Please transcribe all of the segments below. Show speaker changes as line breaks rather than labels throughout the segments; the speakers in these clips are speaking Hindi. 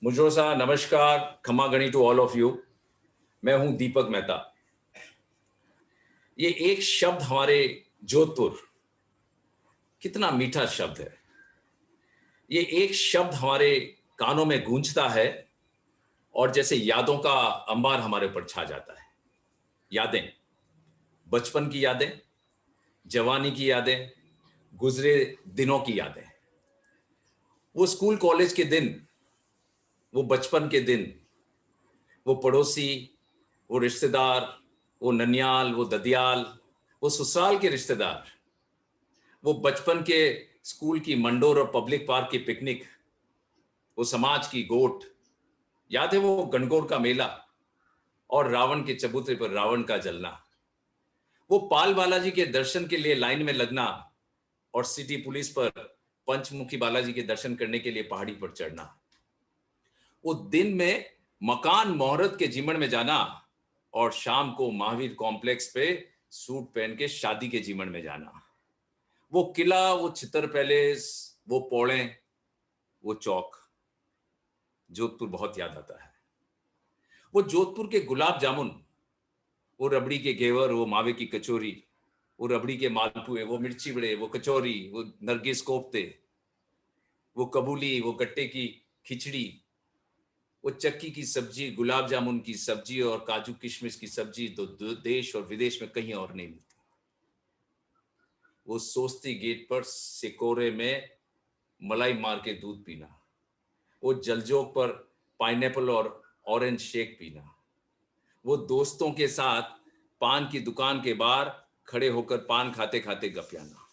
मुझोसा नमस्कार, खमा गणी टू ऑल ऑफ यू। मैं हूं दीपक मेहता। ये एक शब्द हमारे जोधपुर, कितना मीठा शब्द है। ये एक शब्द हमारे कानों में गूंजता है और जैसे यादों का अंबार हमारे ऊपर छा जाता है। यादें, बचपन की यादें, जवानी की यादें, गुजरे दिनों की यादें। वो स्कूल कॉलेज के दिन, वो बचपन के दिन, वो पड़ोसी, वो रिश्तेदार, वो ननियाल, वो ददियाल, वो ससुराल के रिश्तेदार, वो बचपन के स्कूल की मंडोर और पब्लिक पार्क की पिकनिक, वो समाज की गोट। याद है वो गणगौर का मेला और रावण के चबूतरे पर रावण का जलना, वो पाल बालाजी के दर्शन के लिए लाइन में लगना और सिटी पुलिस पर पंचमुखी बालाजी के दर्शन करने के लिए पहाड़ी पर चढ़ना, वो दिन में मकान मोहरत के जीमण में जाना और शाम को महावीर कॉम्प्लेक्स पे सूट पहन के शादी के जीमण में जाना, वो किला, वो चित्तर पैलेस, वो पौड़े, वो चौक। जोधपुर बहुत याद आता है। वो जोधपुर के गुलाब जामुन, वो रबड़ी के घेवर, वो मावे की कचौरी, वो रबड़ी के मालपुए, वो मिर्ची बड़े, वो कचौरी, वो नरगिस कोफ्ते, वो कबूली, वो गट्टे की खिचड़ी, वो चक्की की सब्जी, गुलाब जामुन की सब्जी और काजू किशमिश की सब्जी तो देश और विदेश में कहीं और नहीं मिलती। वो सोस्ती गेट पर सिकोरे में मलाई मार के दूध पीना, वो जलजोग पर पाइनएप्पल और ऑरेंज शेक पीना, वो दोस्तों के साथ पान की दुकान के बाहर खड़े होकर पान खाते खाते गपियाना।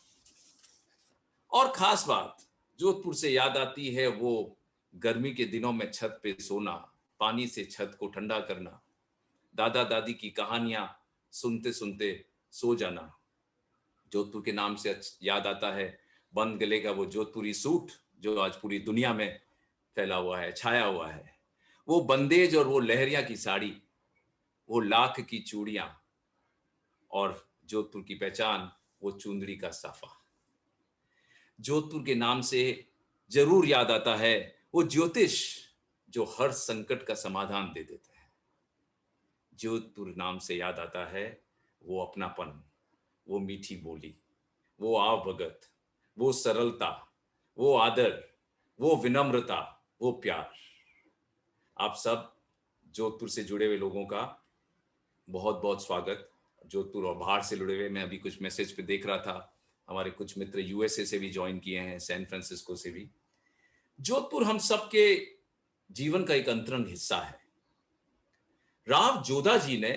और खास बात जोधपुर से याद आती है वो गर्मी के दिनों में छत पे सोना, पानी से छत को ठंडा करना, दादा दादी की कहानियां सुनते सुनते सो जाना। जोधपुर के नाम से याद आता है बंद गले का वो जोधपुरी सूट जो आज पूरी दुनिया में फैला हुआ है, छाया हुआ है। वो बंदेज और वो लहरिया की साड़ी, वो लाख की चूड़ियां और जोधपुर की पहचान वो चुंदड़ी का साफा। जोधपुर के नाम से जरूर याद आता है वो ज्योतिष जो हर संकट का समाधान दे देते हैं। जोधपुर नाम से याद आता है वो अपनापन, वो मीठी बोली, वो आवभगत, वो सरलता, वो आदर, वो विनम्रता, वो प्यार। आप सब जोधपुर से जुड़े हुए लोगों का बहुत बहुत स्वागत। जोधपुर और बाहर से जुड़े हुए, मैं अभी कुछ मैसेज पे देख रहा था, हमारे कुछ मित्र यूएसए से भी ज्वाइन किए हैं, सैन फ्रांसिस्को से भी। जोधपुर हम सबके जीवन का एक अंतरंग हिस्सा है। राव जोधा जी ने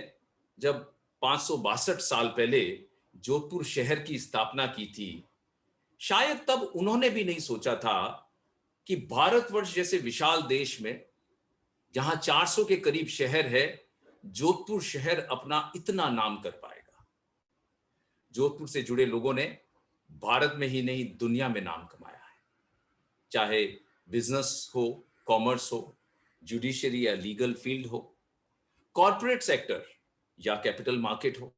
जब 562 साल पहले जोधपुर शहर की स्थापना की थी, शायद तब उन्होंने भी नहीं सोचा था कि भारतवर्ष जैसे विशाल देश में जहां 400 के करीब शहर है, जोधपुर शहर अपना इतना नाम कर पाएगा। जोधपुर से जुड़े लोगों ने भारत में ही नहीं दुनिया में नाम कमाया है, चाहे बिजनेस हो, कॉमर्स हो, जुडिशरी या लीगल फील्ड हो, कॉरपोरेट सेक्टर या कैपिटल मार्केट हो,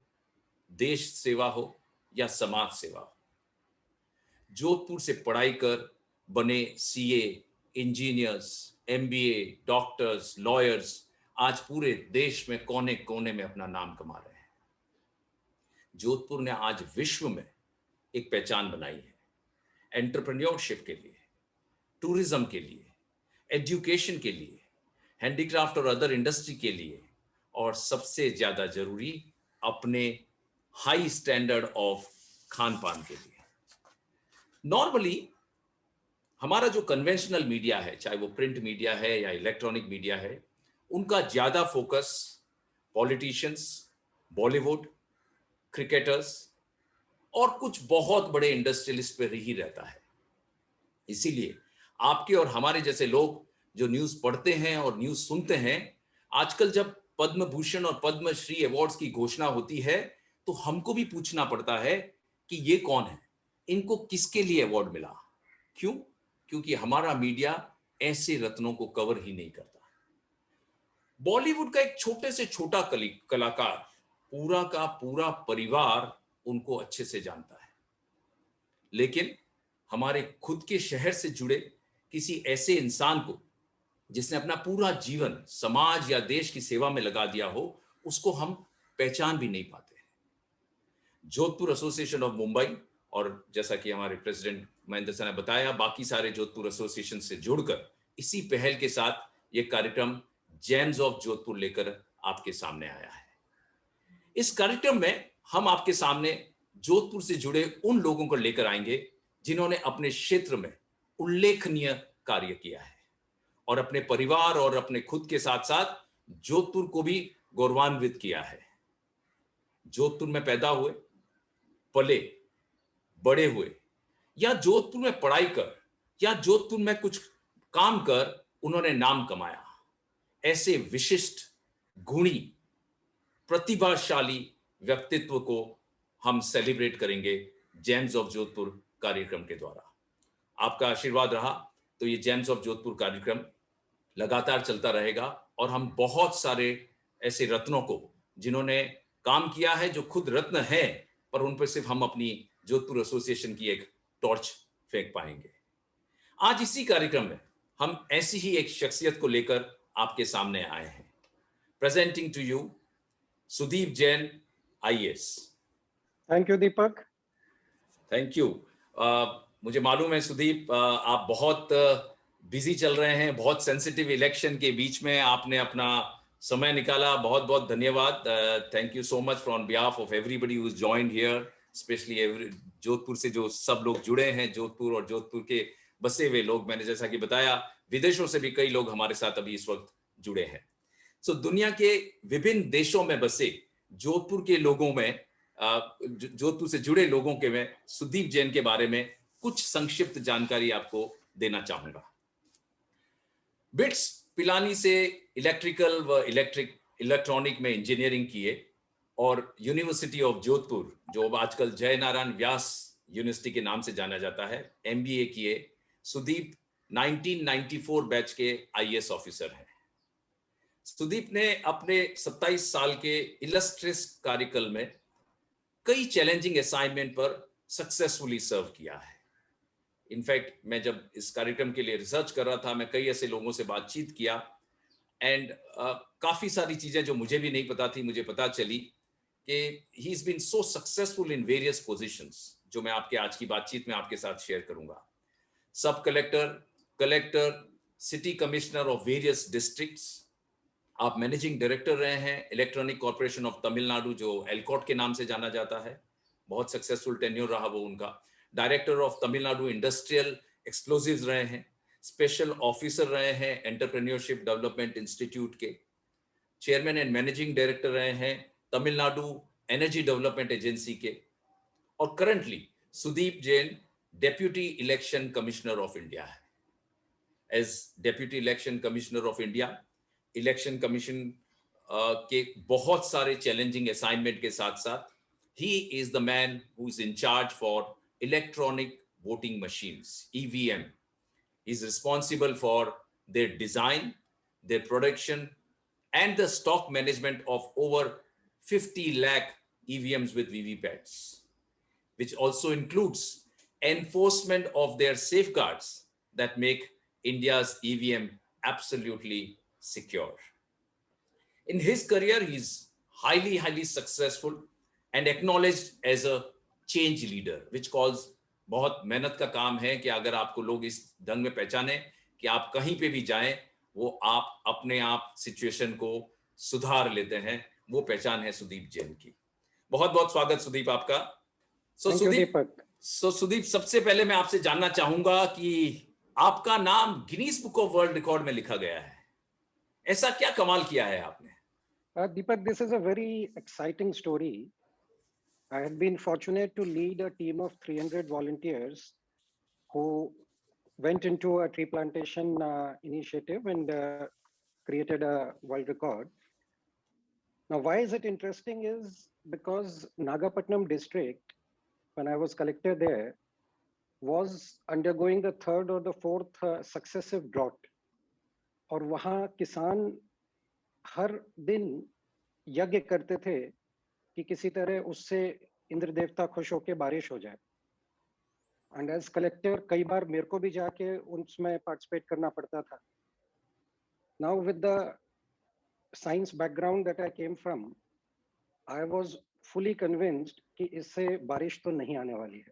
देश सेवा हो या समाज सेवा हो। जोधपुर से पढ़ाई कर बने CA, engineers, MBA, doctors, lawyers आज पूरे देश में कोने कोने में अपना नाम कमा रहे हैं। जोधपुर ने आज विश्व में एक पहचान बनाई है, एंटरप्रेन्योरशिप के लिए, टूरिज्म के लिए, एजुकेशन के लिए, हैंडीक्राफ्ट और अदर इंडस्ट्री के लिए, और सबसे ज्यादा जरूरी अपने हाई स्टैंडर्ड ऑफ खान पान के लिए। नॉर्मली हमारा जो कन्वेंशनल मीडिया है, चाहे वो प्रिंट मीडिया है या इलेक्ट्रॉनिक मीडिया है, उनका ज्यादा फोकस पॉलिटिशियंस, बॉलीवुड, क्रिकेटर्स और कुछ बहुत बड़े इंडस्ट्रियलिस्ट पर ही रहता है। इसीलिए आपके और हमारे जैसे लोग जो न्यूज पढ़ते हैं और न्यूज सुनते हैं, आजकल जब पद्म भूषण और पद्मश्री अवार्ड्स की घोषणा होती है तो हमको भी पूछना पड़ता है कि ये कौन है, इनको किसके लिए अवार्ड मिला। क्यों? क्योंकि हमारा मीडिया ऐसे रत्नों को कवर ही नहीं करता। बॉलीवुड का एक छोटे से छोटा कलाकार, पूरा का पूरा परिवार उनको अच्छे से जानता है, लेकिन हमारे खुद के शहर से जुड़े किसी ऐसे इंसान को जिसने अपना पूरा जीवन समाज या देश की सेवा में लगा दिया हो, उसको हम पहचान भी नहीं पाते। जोधपुर एसोसिएशन ऑफ मुंबई, और जैसा कि हमारे प्रेसिडेंट महेंद्र सर ने बताया, बाकी सारे जोधपुर एसोसिएशन से जुड़कर इसी पहल के साथ ये कार्यक्रम जेम्स ऑफ जोधपुर लेकर आपके सामने आया है। इस कार्यक्रम में हम आपके सामने जोधपुर से जुड़े उन लोगों को लेकर आएंगे जिन्होंने अपने क्षेत्र में उल्लेखनीय कार्य किया है और अपने परिवार और अपने खुद के साथ साथ जोधपुर को भी गौरवान्वित किया है। जोधपुर में पैदा हुए, पले, बड़े हुए, या जोधपुर में पढ़ाई कर या जोधपुर में कुछ काम कर उन्होंने नाम कमाया, ऐसे विशिष्ट, गुणी, प्रतिभाशाली व्यक्तित्व को हम सेलिब्रेट करेंगे जेम्स ऑफ जोधपुर कार्यक्रम के द्वारा। आपका आशीर्वाद रहा तो ये जेम्स ऑफ जोधपुर कार्यक्रम लगातार चलता रहेगा और हम बहुत सारे ऐसे रत्नों को, जिन्होंने काम किया है, जो खुद रत्न है, पर उन पर सिर्फ हम अपनी जोधपुर एसोसिएशन की एक टॉर्च फेंक पाएंगे। आज इसी कार्यक्रम में हम ऐसी ही एक शख्सियत को लेकर आपके सामने आए हैं। Presenting to you Sudeep Jain, IAS.
Thank you Deepak.
Thank you. मुझे मालूम है सुदीप, आप बहुत बिजी चल रहे हैं, बहुत सेंसिटिव इलेक्शन के बीच में आपने अपना समय निकाला, बहुत बहुत धन्यवाद। Thank you so much from behalf of everybody who is joined here, specially Jodhpur से जो सब लोग जुड़े हैं, जोधपुर और जोधपुर के बसे हुए लोग। मैंने जैसा कि बताया, विदेशों से भी कई लोग हमारे साथ अभी इस वक्त जुड़े हैं। सो दुनिया के विभिन्न देशों में बसे जोधपुर के लोगों में, जोधपुर से जुड़े लोगों के मैं सुदीप जैन के बारे में कुछ संक्षिप्त जानकारी आपको देना चाहूंगा। बिट्स पिलानी से इलेक्ट्रिकल व इलेक्ट्रॉनिक में इंजीनियरिंग किए और यूनिवर्सिटी ऑफ जोधपुर, जो अब आजकल जय नारायण व्यास यूनिवर्सिटी के नाम से जाना जाता है, एमबीए किए। सुदीप 1994 बैच के आईएएस ऑफिसर हैं। सुदीप ने अपने 27 साल के इलस्ट्रियस कार्यकाल में कई चैलेंजिंग असाइनमेंट पर सक्सेसफुली सर्व किया है। इनफैक्ट मैं जब इस कार्यक्रम के लिए रिसर्च कर रहा था, मैं कई ऐसे लोगों से बातचीत किया एंड काफी सारी चीजें जो मुझे भी नहीं पता थी, मुझे पता चली कि he is been so successful in various positions, जो मैं आपके आज की बातचीत में आपके साथ शेयर करूंगा। सब collector, collector, city commissioner of various districts. आप मैनेजिंग डायरेक्टर रहे हैं इलेक्ट्रॉनिक कॉर्पोरेशन ऑफ तमिलनाडु, जो एलकॉट के नाम से जाना जाता है। बहुत सक्सेसफुल टेन्योर रहा वो उनका। Director of Tamil Nadu industrial explosives रहे हैं। स्पेशल ऑफिसर रहे हैं एंटरप्रेन्योरशिप डेवलपमेंट इंस्टीट्यूट के। चेयरमैन एंड मैनेजिंग डायरेक्टर रहे हैं तमिलनाडु एनर्जी डेवलपमेंट एजेंसी के। और currently Sudeep Jain deputy election commissioner of India है। As deputy election commissioner of India, election commission के बहुत सारे चैलेंजिंग असाइनमेंट के साथ साथ he is the man who is in charge for electronic voting machines, EVM. He's responsible for their design, their production, and the stock management of over 50 lakh EVMs with VVPATs, which also includes enforcement of their safeguards that make India's EVM absolutely secure. In his career, he's highly successful and acknowledged as a change leader, which calls बहुत मेहनत का काम है कि अगर आपको लोग इस ढंग में पहचाने कि आप कहीं पे भी जाएं, वो आप अपने आप सिचुएशन को सुधार लेते हैं, वो पहचान है सुदीप जैन की। बहुत बहुत स्वागत सुदीप आपका। सुदीप, सबसे पहले मैं आपसे जानना चाहूंगा कि आपका नाम Guinness book of world record में लिखा गया है, ऐसा क्या कमाल किया है आपने?
Deepak, this is a very exciting story. I had been fortunate to lead a team of 300 volunteers who went into a tree plantation initiative and created a world record. Now, why is it interesting is because Nagapattinam district, when I was collector there, was undergoing the third or the fourth successive drought. और वहाँ किसान हर दिन यज्ञ करते थे कि किसी तरह उससे इंद्र देवता खुश होकर बारिश हो जाए। एंड एज कलेक्टर कई बार मेरे को भी जाके उसमें पार्टिसिपेट करना पड़ता था। Now, with the science background that I came from, I was fully convinced कि इससे बारिश तो नहीं आने वाली है.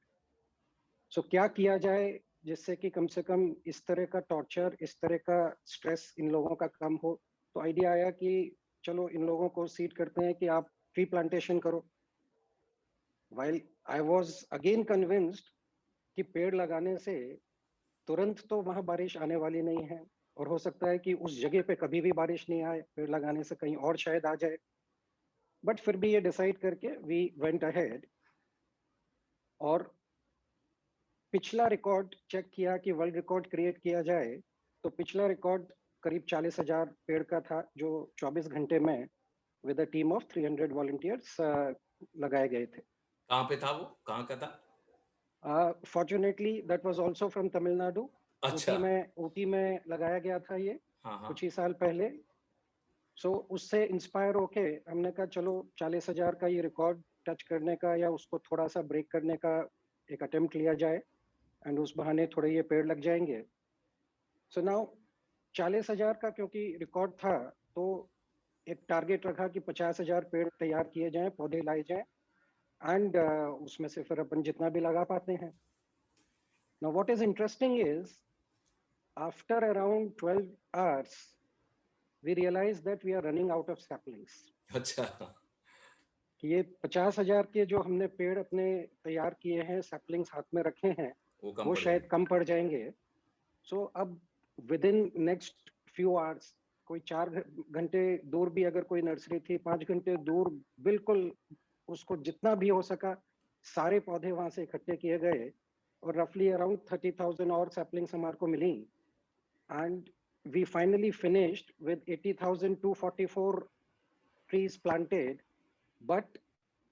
So क्या किया जाए जिससे कि कम से कम इस तरह का टॉर्चर, इस तरह का स्ट्रेस इन लोगों का कम हो. तो आइडिया आया कि चलो इन लोगों को सीट करते हैं कि आप ट्री प्लांटेशन करो. While I was again convinced कि पेड़ लगाने से तुरंत तो वहां बारिश आने वाली नहीं है, और हो सकता है कि उस जगह पे कभी भी बारिश नहीं आए, पेड़ लगाने से कहीं और शायद आ जाए. बट फिर भी ये डिसाइड करके वी वेंट अहेड और पिछला रिकॉर्ड चेक किया कि वर्ल्ड रिकॉर्ड क्रिएट किया जाए. तो पिछला रिकॉर्ड करीब 40,000 पेड़ का था जो 24 घंटे में with a team of 300 volunteers लगाए गए थे.
कहाँ पे था वो, कहाँ का था?
Fortunately that was also from Tamil Nadu.
अच्छा.
ऊटी में लगाया गया था ये
हाँ हाँ.
कुछ ही साल पहले. सो उससे इंस्पायर होके हमने कहा चलो 40,000 का ये रिकॉर्ड टच करने का या उसको थोड़ा सा ब्रेक करने का एक अटेम्प्ट लिया जाए, एंड उस बहाने थोड़े ये पेड़ लग जाएंगे. सो नाउ 40,000 का क्योंकि रिकॉर्ड था, तो एक टारगेट रखा कि 50,000 पेड़ तैयार किए जाएं, पौधे लाए जाएं, एंड उसमें से फिर अपन जितना भी लगा पाते हैं. Now what is interesting is after around 12 hours we realized that we are running out of saplings.
अच्छा.
कि ये 50,000 के जो हमने पेड़ अपने तैयार किए हैं, सैपलिंग्स हाथ में रखे हैं, वो शायद कम पड़ जाएंगे. सो अब with in next few hours, कोई 4 घंटे दूर भी अगर कोई नर्सरी थी, 5 घंटे दूर, बिल्कुल उसको जितना भी हो सका सारे पौधे वहां से इकट्ठे किए गए, और रफली अराउंड 30,000 और सैपलिंग्स हमारे को मिली. And we finally finished with 80,244 trees planted, but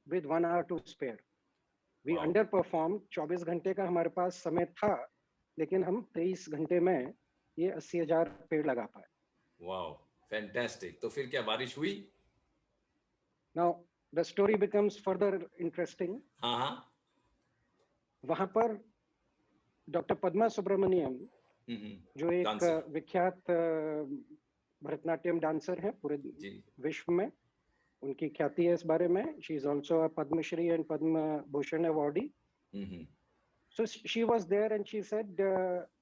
with 1 hour to spare. We
Wow.
underperformed. 24 घंटे का हमारे पास समय था, लेकिन हम 23 घंटे में ये 80,000 पेड़ लगा पाए.
Wow, fantastic. तो फिर क्या बारिश हुई?
Now the story becomes further interesting.
हाँ हाँ.
वहां पर डॉक्टर पद्मा सुब्रमण्यम, जो एक विख्यात भरतनाट्यम डांसर है पूरे विश्व में, उनकी ख्याति है इस बारे में. She is also a Padma Shri and Padma Bhushan awardee. So she was there and she said,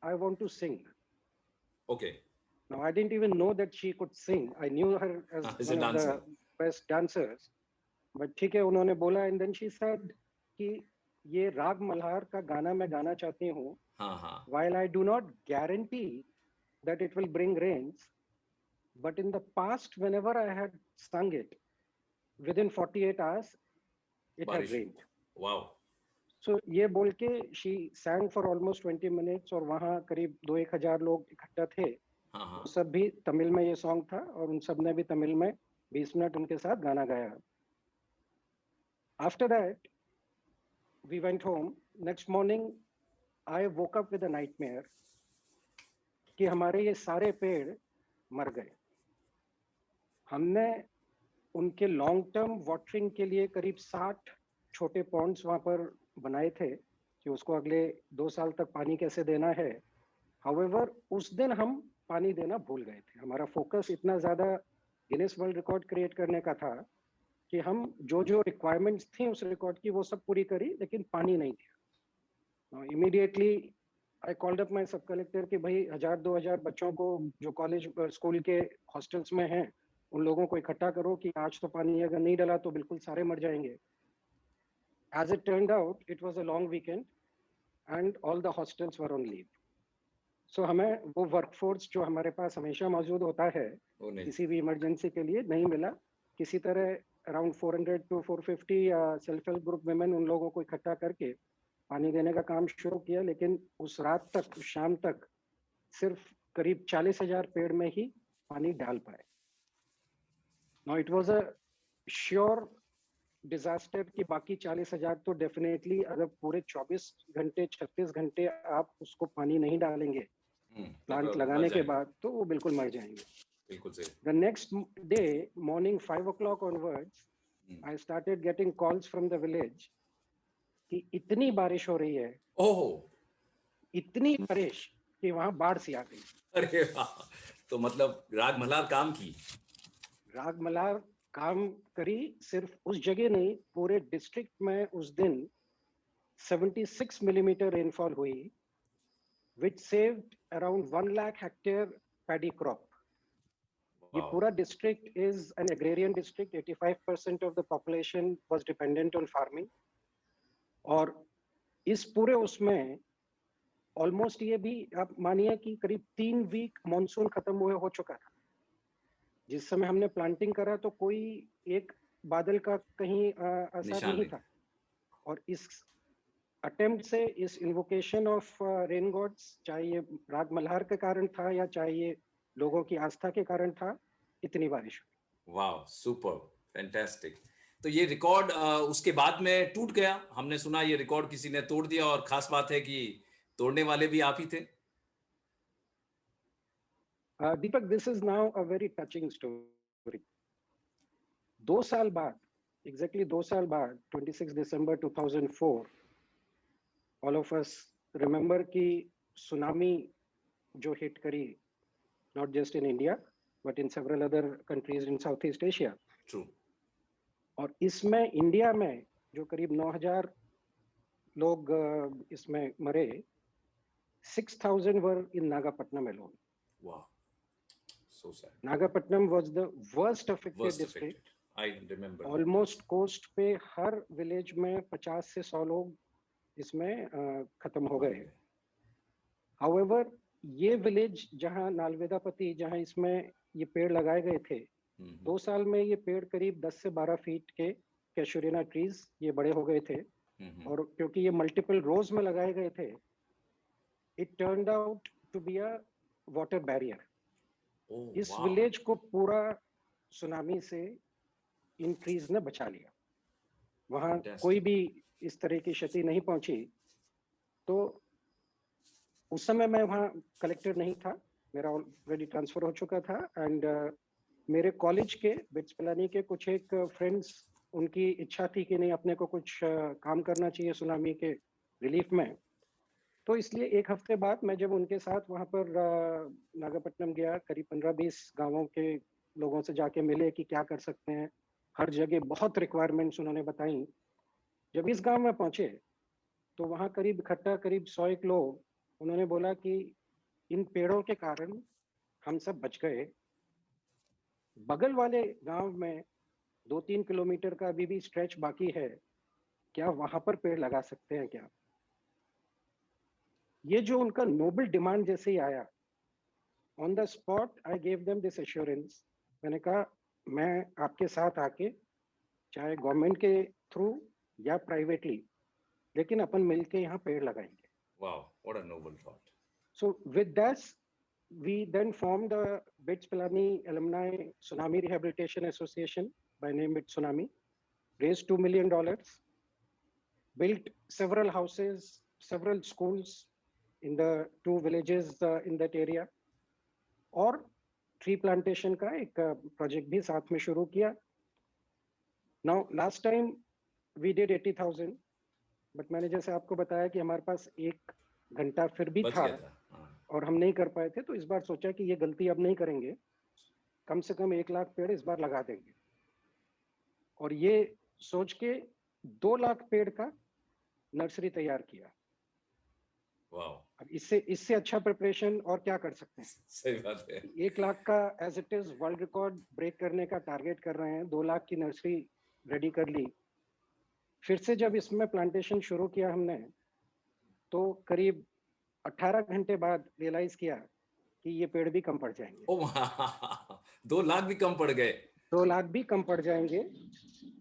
I want to sing.
Okay.
Now I didn't even know that she could sing. I knew her as one of the best dancers. But ठीक है, उन्होंने बोला, and then she said कि ये राग मल्हार का गाना मैं गाना चाहती हूँ. While I do not guarantee that it will bring rains, but in the past, whenever I had sung it, within 48 hours, it had rained.
Wow.
So ये बोल के she sang for almost 20 minutes, और वहाँ करीब 2-1 लोग इकट्ठा थे. सब भी तमिल में ये सॉन्ग था, और उन सब ने भी तमिल में 20 मिनट उनके साथ गाना गाया. After that, we went home. Next morning, I woke up with a nightmare कि हमारे ये सारे पेड़ मर गए. हमने उनके लॉन्ग टर्म वाटरिंग के लिए करीब 60 छोटे पॉन्ड्स वहां पर बनाए थे कि उसको अगले 2 साल तक पानी कैसे देना है. हाउएवर उस दिन हम पानी देना भूल गए थे. हमारा फोकस इतना ज्यादा गिनीज वर्ल्ड रिकॉर्ड क्रिएट करने का था कि हम जो जो रिक्वायरमेंट्स थी उस रिकॉर्ड की वो सब पूरी करी, लेकिन पानी नहीं दिया. Immediately I called up my सब कलेक्टर कि भाई 1,000-2,000 बच्चों को जो कॉलेज स्कूल के हॉस्टल्स में हैं, उन लोगों को इकट्ठा करो कि आज तो पानी अगर नहीं डाला तो बिल्कुल सारे मर जाएंगे. As it turned out, it was a long weekend and all the hostels were on leave. So हमें वो वर्कफोर्स जो हमारे पास हमेशा मौजूद होता है किसी भी इमरजेंसी के लिए नहीं मिला. किसी तरह around 400 to 450 self help group women उन लोगों को इकट्ठा करके पानी देने का काम शुरू किया, लेकिन उस रात तक, उस शाम तक सिर्फ करीब 40,000 पेड़ में ही पानी डाल पाए. Now it was a sure disaster की बाकी 40,000 तो डेफिनेटली अगर पूरे 24 घंटे 36 घंटे आप उसको पानी नहीं डालेंगे प्लांट लगाने के बाद, तो वो बिल्कुल मर जाएंगे.
बिल्कुल सही.
The next day morning 5 o'clock onwards, I started getting calls from the village कि इतनी बारिश हो रही है, इतनी बारिश कि वहां बाढ़ सी आ गई.
अरे वाह, तो मतलब राग मल्हार काम की।
राग मल्हार काम करी, सिर्फ उस जगह नहीं, पूरे डिस्ट्रिक्ट में उस दिन 76 मिलीमीटर रेनफॉल हुई, which saved around 1 lakh hectare paddy crop. ये
वाह,
पूरा district is an agrarian district, 85% of the population was dependent on farming. और इस पूरे उसमें ऑलमोस्ट ये भी आप मानिए कि करीब 3 वीक मॉनसून खत्म हुए हो चुका था। जिस समय हमने प्लांटिंग करा तो कोई एक बादल का कहीं असर
निशान
नहीं
नहीं।
था। और इस अटेम्प्ट से, इस इन्वोकेशन ऑफ रेन गॉड्स, चाहे ये राग मल्हार के कारण था या चाहे ये लोगों की आस्था के कारण था, इतनी बारिश हुई।
वाह, सुपर, फैंटास्टिक। तो ये रिकॉर्ड उसके बाद में टूट गया, हमने सुना ये रिकॉर्ड किसी ने तोड़ दिया, और खास बात है कि तोड़ने वाले भी आप ही थे।
Deepak, this is now a very touching story. 2 साल बाद, एग्जैक्टली 2 साल बाद, 26 दिसंबर 2004, ऑल ऑफ अस रिमेंबर कि सुनामी जो हिट करी, not just in India but in several other countries in South East Asia.
True.
और इसमें इंडिया में जो करीब 9,000 लोग इसमें मरे, 6,000 वर इन नागापट्टनम alone.
वाह, so sad.
Nagapattinam was the worst affected
worst
district.
Affected, I remember.
Almost coast पे हर विलेज में 50 से 100 लोग इसमें खत्म हो गए। हाउएवर, ये विलेज जहां नालवेदापति, जहां इसमें ये पेड़ लगाए गए थे, 2 साल में ये पेड़ करीब 10 से 12 फीट के कैशूरिना ट्रीज ये बड़े हो गए थे। और क्योंकि ये मल्टीपल रोज में लगाए गए थे, it turned out to be a water barrier. इस विलेज को पूरा सुनामी से इन ट्रीज ने बचा लिया। वहां कोई भी इस तरह की क्षति नहीं पहुंची। तो उस समय मैं वहाँ कलेक्टर नहीं था, मेरा ऑलरेडी ट्रांसफर हो चुका था। एंड मेरे कॉलेज के, बिट्स पिलानी के कुछ एक फ्रेंड्स, उनकी इच्छा थी कि नहीं, अपने को कुछ काम करना चाहिए सुनामी के रिलीफ में। तो इसलिए एक हफ्ते बाद मैं जब उनके साथ वहाँ पर नागापट्टनम गया, करीब 15-20 गांवों के लोगों से जाके मिले कि क्या कर सकते हैं। हर जगह बहुत रिक्वायरमेंट्स उन्होंने बताई। जब इस गांव में पहुंचे तो वहाँ करीब इकट्ठा करीब 100 लोग, उन्होंने बोला कि इन पेड़ों के कारण हम सब बच गए। बगल वाले गांव में 2-3 किलोमीटर का अभी भी स्ट्रेच बाकी है, क्या वहां पर पेड़ लगा सकते हैं क्या? ये जो उनका नोबल डिमांड जैसे ही आया, on the spot I gave them this assurance. मैंने कहा मैं आपके साथ आके, चाहे गवर्नमेंट के थ्रू या प्राइवेटली, लेकिन अपन मिलके यहाँ पेड़ लगाएंगे।
Wow, what a noble thought.
So with that, we then formed the BITS Pilani Alumni Tsunami Rehabilitation Association, by name BITS Tsunami, raised $2 million, built several houses, several schools in the 2 villages in that area, और ट्री प्लांटेशन का एक प्रोजेक्ट भी साथ में शुरू किया। Now last time we did 80,000, but मैंने जैसे आपको बताया कि हमारे पास 1 घंटा फिर भी था और हम नहीं कर पाए थे, तो इस बार सोचा कि ये गलती अब नहीं करेंगे, कम से कम 1 लाख पेड़ इस बार लगा देंगे। और ये सोच के 2 लाख पेड़ का नर्सरी तैयार किया।
वाओ,
अब इससे अच्छा प्रिपरेशन और क्या कर सकते हैं?
सही बात है।
1 लाख का as it is world record break करने का टारगेट कर रहे हैं, 2 लाख की नर्सरी रेडी कर ली। फिर से जब इसमें प्लांटेशन शुरू किया हमने, तो करीब 18 घंटे बाद रियलाइज किया कि ये पेड़ भी कम पड़ जाएंगे।
ओ 2 लाख भी कम पड़ गए।
2 लाख भी कम पड़ जाएंगे।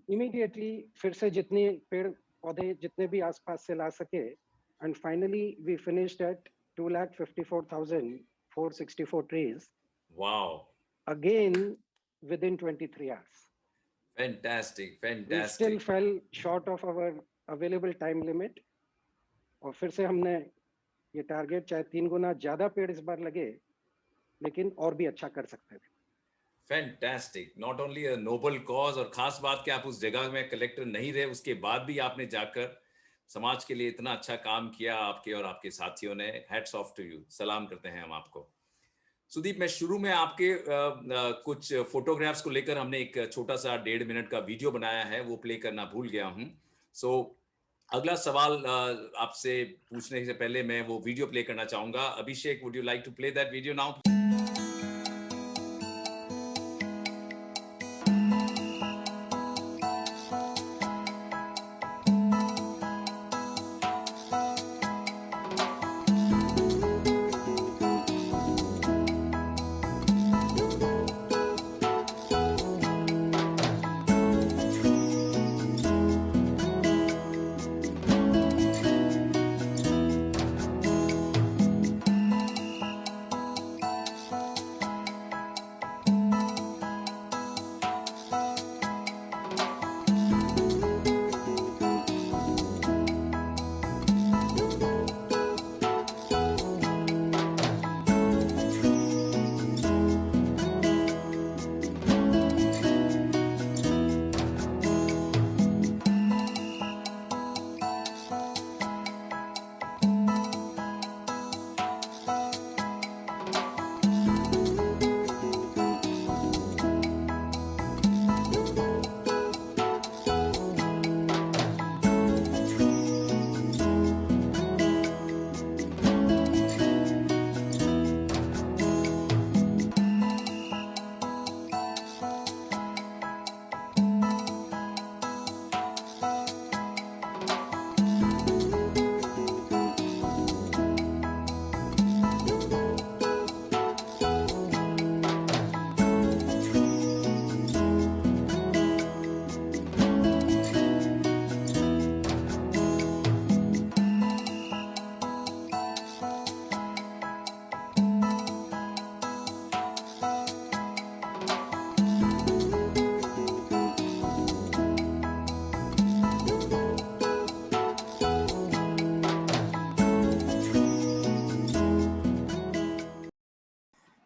इमीडिएटली फिर से जितने पेड़ पौधे जितने भी आसपास से ला सके, and finally we finished at 2,54,464 trees.
Wow,
Again within 23 hours.
Fantastic,
We still
fantastic.
fell short of our available time limit. और फिर से हमने ये टारगेट, चाहे 3 गुना ज्यादा पेड़ इस बार लगे, लेकिन और भी अच्छा कर सकते थे।
Fantastic, not only a noble cause, और खास बात कि आप उस जगह में कलेक्टर नहीं रहे, उसके बाद भी आपने जाकर समाज के लिए इतना अच्छा काम किया, आपके और आपके साथियों ने। हैट्स ऑफ टू यू, सलाम करते हैं हम आपको। सुदीप, मैं शुरू में आपके कुछ फोटोग्राफ्स को लेकर हमने एक छोटा सा 1.5 मिनट का वीडियो बनाया है, वो प्ले करना भूल गया हूँ। सो अगला सवाल आपसे पूछने से पहले मैं वो वीडियो प्ले करना चाहूंगा। Abhishek, would you like to play that video now?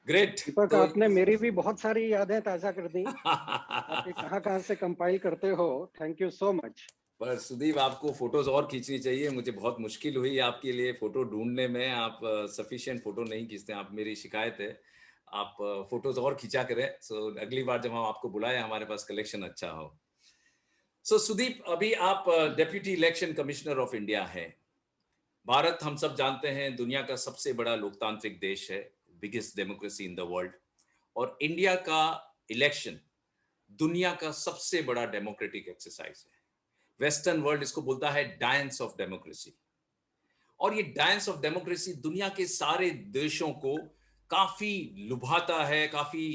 Great.
Deepak,
तो
आपने मेरी भी बहुत सारी यादें ताजा कर दी। आप ये कहाँ से कंपाइल करते हो? Thank you so much.
पर सुदीप, आपको फोटोज और खींचनी चाहिए। मुझे बहुत मुश्किल हुई आपके लिए फोटो ढूंढने में। आप सफिशिएंट फोटो नहीं खींचते। आप, मेरी शिकायत है, आप फोटोज और खींचा करें। सो अगली बार जब हम आपको बुलाएं, हमारे पास कलेक्शन अच्छा हो। सो सुदीप, अभी आप deputy election commissioner of India हैं। भारत, हम सब जानते हैं, दुनिया का सबसे बड़ा लोकतांत्रिक देश है, biggest democracy in the world. और इंडिया का इलेक्शन दुनिया का सबसे बड़ा डेमोक्रेटिक एक्सरसाइज है। वेस्टर्न वर्ल्ड इसको बोलता है डायंस ऑफ डेमोक्रेसी। और ये डायंस ऑफ डेमोक्रेसी दुनिया के सारे देशों को काफी लुभाता है, काफी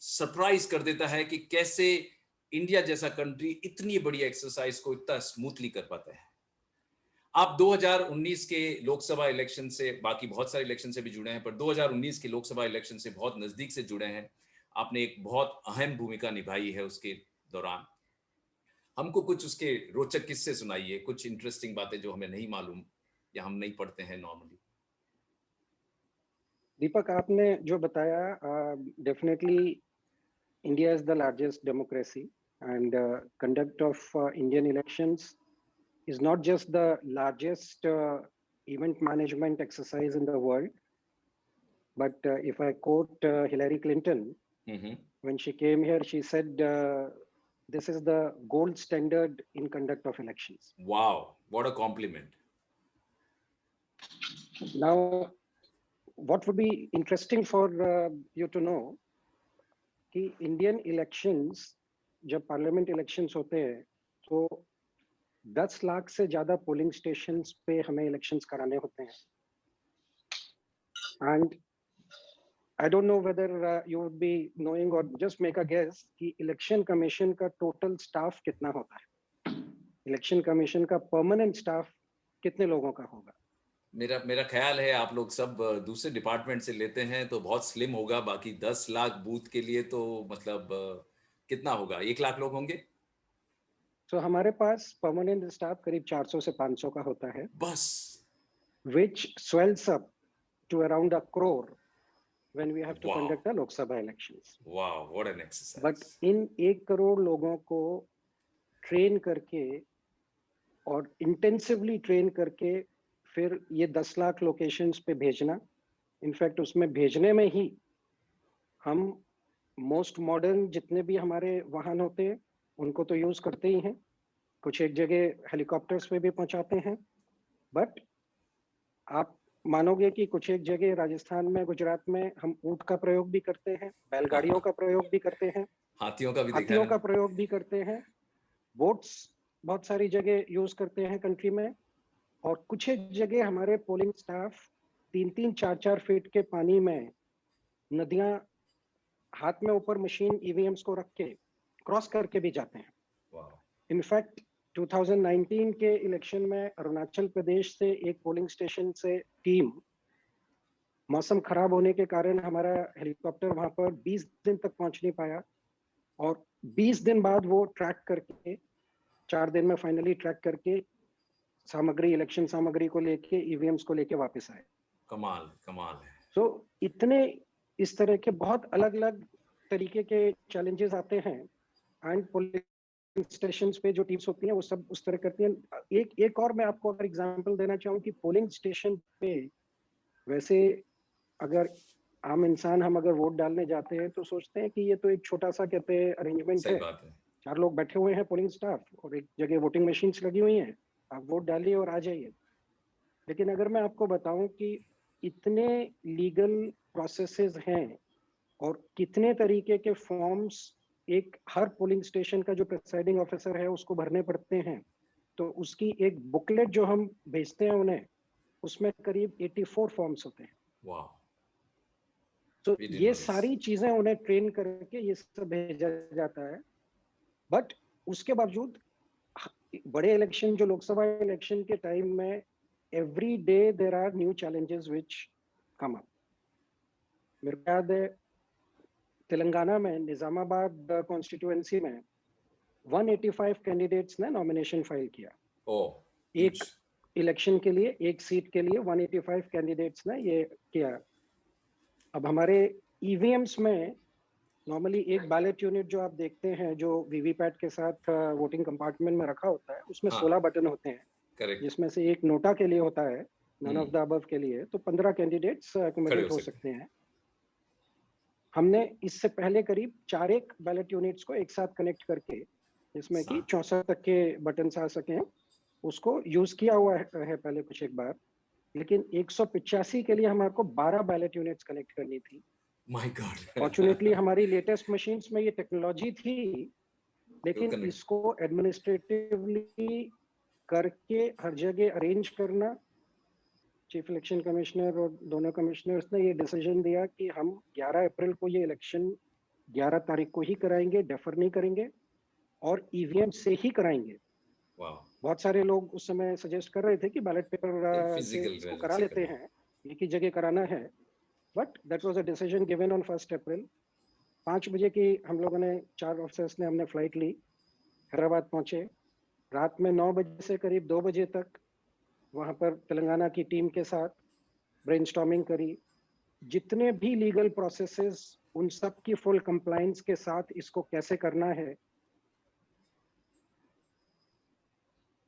सरप्राइज कर देता है कि कैसे इंडिया जैसा कंट्री इतनी बड़ी एक्सरसाइज को इतना स्मूथली कर पाता है। आप 2019 के लोकसभा इलेक्शन से, बाकी बहुत सारे इलेक्शन से भी जुड़े हैं, पर 2019 के लोकसभा इलेक्शन से बहुत नजदीक से जुड़े हैं। आपने एक बहुत अहम भूमिका निभाई है उसके दौरान। हमको कुछ उसके रोचक किस्से सुनाइए, कुछ इंटरेस्टिंग बातें जो हमें नहीं मालूम या हम नहीं पढ़ते हैं नॉर्मली।
दीपक, आपने जो बताया, definitely India is the largest democracy, and conduct of Indian elections is not just the largest event management exercise in the world, but if I quote Hillary Clinton, when she came here, she said, this is the gold standard in conduct of elections.
Wow, what a compliment.
Now, what would be interesting for you to know कि Indian elections, जब parliament elections होते हैं, तो 10 लाख से ज्यादा पोलिंग स्टेशन पे हमें इलेक्शंस कराने होते हैं। And I don't know whether you would be knowing और जस्ट मेक अ गेस कि इलेक्शन कमीशन का टोटल स्टाफ कितना होता है। इलेक्शन कमीशन का परमानेंट स्टाफ कितने लोगों का होगा?
मेरा ख्याल है आप लोग सब दूसरे डिपार्टमेंट से लेते हैं तो बहुत स्लिम होगा। बाकी 10 लाख बूथ के लिए तो मतलब कितना होगा? 1 लाख लोग होंगे।
तो हमारे पास परमानेंट स्टाफ करीब 400 से 500 का होता है,
बस,
which swells up to around a crore when we have to
wow,
conduct a Lok Sabha elections.
Wow, what an exercise.
But इन 1 करोड़ लोगों को ट्रेन करके और इंटेंसिवली ट्रेन करके फिर ये 10 लाख लोकेशंस पे भेजना, इनफैक्ट उसमें भेजने में ही हम मोस्ट मॉडर्न जितने भी हमारे वाहन होते हैं उनको तो यूज करते ही हैं, कुछ एक जगह हेलीकॉप्टर्स पे भी पहुंचाते हैं, बट आप मानोगे कि कुछ एक जगह राजस्थान में, गुजरात में हम ऊंट का प्रयोग भी करते हैं, बैलगाड़ियों का प्रयोग भी करते हैं,
हाथियों का भी देखा
हाथियों
है
का प्रयोग भी करते हैं, बोट्स बहुत सारी जगह यूज करते हैं कंट्री में, और कुछ एक जगह हमारे पोलिंग स्टाफ 3-3, 4-4 फीट के पानी में, नदियां हाथ में ऊपर मशीन ईवीएम्स को रख के क्रॉस करके भी जाते हैं।
वाह,
इनफैक्ट 2019 के इलेक्शन में अरुणाचल प्रदेश से एक पोलिंग स्टेशन से टीम, मौसम खराब होने के कारण हमारा हेलीकॉप्टर वहां पर 20 दिन तक पहुंच नहीं पाया, और 20 दिन बाद वो ट्रैक करके 4 दिन में फाइनली ट्रैक करके सामग्री, इलेक्शन सामग्री को लेके, ईवीएम्स को लेके वापस आए।
कमाल कमाल है।
तो इतने इस तरह के बहुत अलग अलग तरीके के चैलेंजेस आते हैं, एंड पोलिंग स्टेशंस पे जो टीम्स होती हैं वो सब उस तरह करती हैं। एक और मैं आपको अगर एग्जांपल देना चाहूँ कि पोलिंग स्टेशन पे वैसे अगर आम इंसान हम अगर वोट डालने जाते हैं तो सोचते हैं कि ये तो एक छोटा सा कहते हैं अरेंजमेंट
सही
है,
बात है।
4 लोग बैठे हुए हैं पोलिंग स्टाफ और एक जगह वोटिंग मशीन्स लगी हुई हैं, आप वोट डालिए और आ जाइए। लेकिन अगर मैं आपको बताऊं कि इतने लीगल प्रोसेसेस हैं और कितने तरीके के फॉर्म्स एक हर पोलिंग स्टेशन का जो प्रिसाइडिंग ऑफिसर है उसको भरने पड़ते हैं, तो उसकी एक बुकलेट जो हम भेजते हैं उन्हें, उसमें करीब 84 फॉर्म्स होते हैं।
वाह,
तो
we didn't
ये
know this.
सारी चीजें उन्हें ट्रेन करके ये सब भेजा जाता है। बट उसके बावजूद बड़े इलेक्शन, जो लोकसभा इलेक्शन के टाइम में, every day there are new challenges which come up. मेरे को याद है तेलंगाना में निजामाबाद कॉन्स्टिट्यूएंसी में 185 कैंडिडेट्स ने नॉमिनेशन फाइल किया।
ओह,
एक इलेक्शन के लिए, एक सीट के लिए 185 कैंडिडेट्स ने ये किया। अब हमारे ईवीएम्स में नॉर्मली एक बैलेट यूनिट जो आप देखते हैं जो वीवीपैट के साथ वोटिंग कंपार्टमेंट में रखा होता है, उसमें
हाँ,
16 बटन होते हैं,
करेक्ट,
जिसमें से एक नोटा के लिए होता है, नन ऑफ द अबव के लिए, तो 15 कैंडिडेट्स
खड़े
अकोमोडेट
हो
हो
सकते
सकते हैं। हमने इससे पहले करीब 4 एक बैलेट यूनिट्स को एक साथ कनेक्ट करके, जिसमें कि 64 तक के बटन आ सके, उसको यूज किया हुआ है पहले कुछ एक बार। लेकिन 185 के लिए हमारे को 12 बैलेट यूनिट्स कनेक्ट करनी थी।
My God.
फॉर्चुनेटली हमारी लेटेस्ट मशीन्स में ये टेक्नोलॉजी थी, लेकिन
कनेक्ट,
इसको एडमिनिस्ट्रेटिवली करके हर जगह अरेंज करना, चीफ इलेक्शन कमिश्नर और दोनों कमिश्नर्स ने ये डिसीजन दिया कि हम 11 अप्रैल को ये इलेक्शन 11 तारीख को ही कराएंगे, डेफर नहीं करेंगे, और ईवीएम से ही कराएंगे।
वाह,
बहुत सारे लोग उस समय सजेस्ट कर रहे थे कि बैलेट पेपर से
फिजिकल
इसको
बैलेट
करा
से
लेते
करना।
हैं, एक ही जगह कराना है, but that was a decision given on 1 अप्रैल। 5 बजे की हम लोगों ने, 4 ऑफिसर्स ने, हमने फ्लाइट ली, हैदराबाद पहुंचे, रात में 9 बजे से करीब 2 बजे तक वहां पर तेलंगाना की टीम के साथ ब्रेनस्टॉर्मिंग करी, जितने भी लीगल प्रोसेसेस, उन सब की फुल कंप्लायंस के साथ इसको कैसे करना है।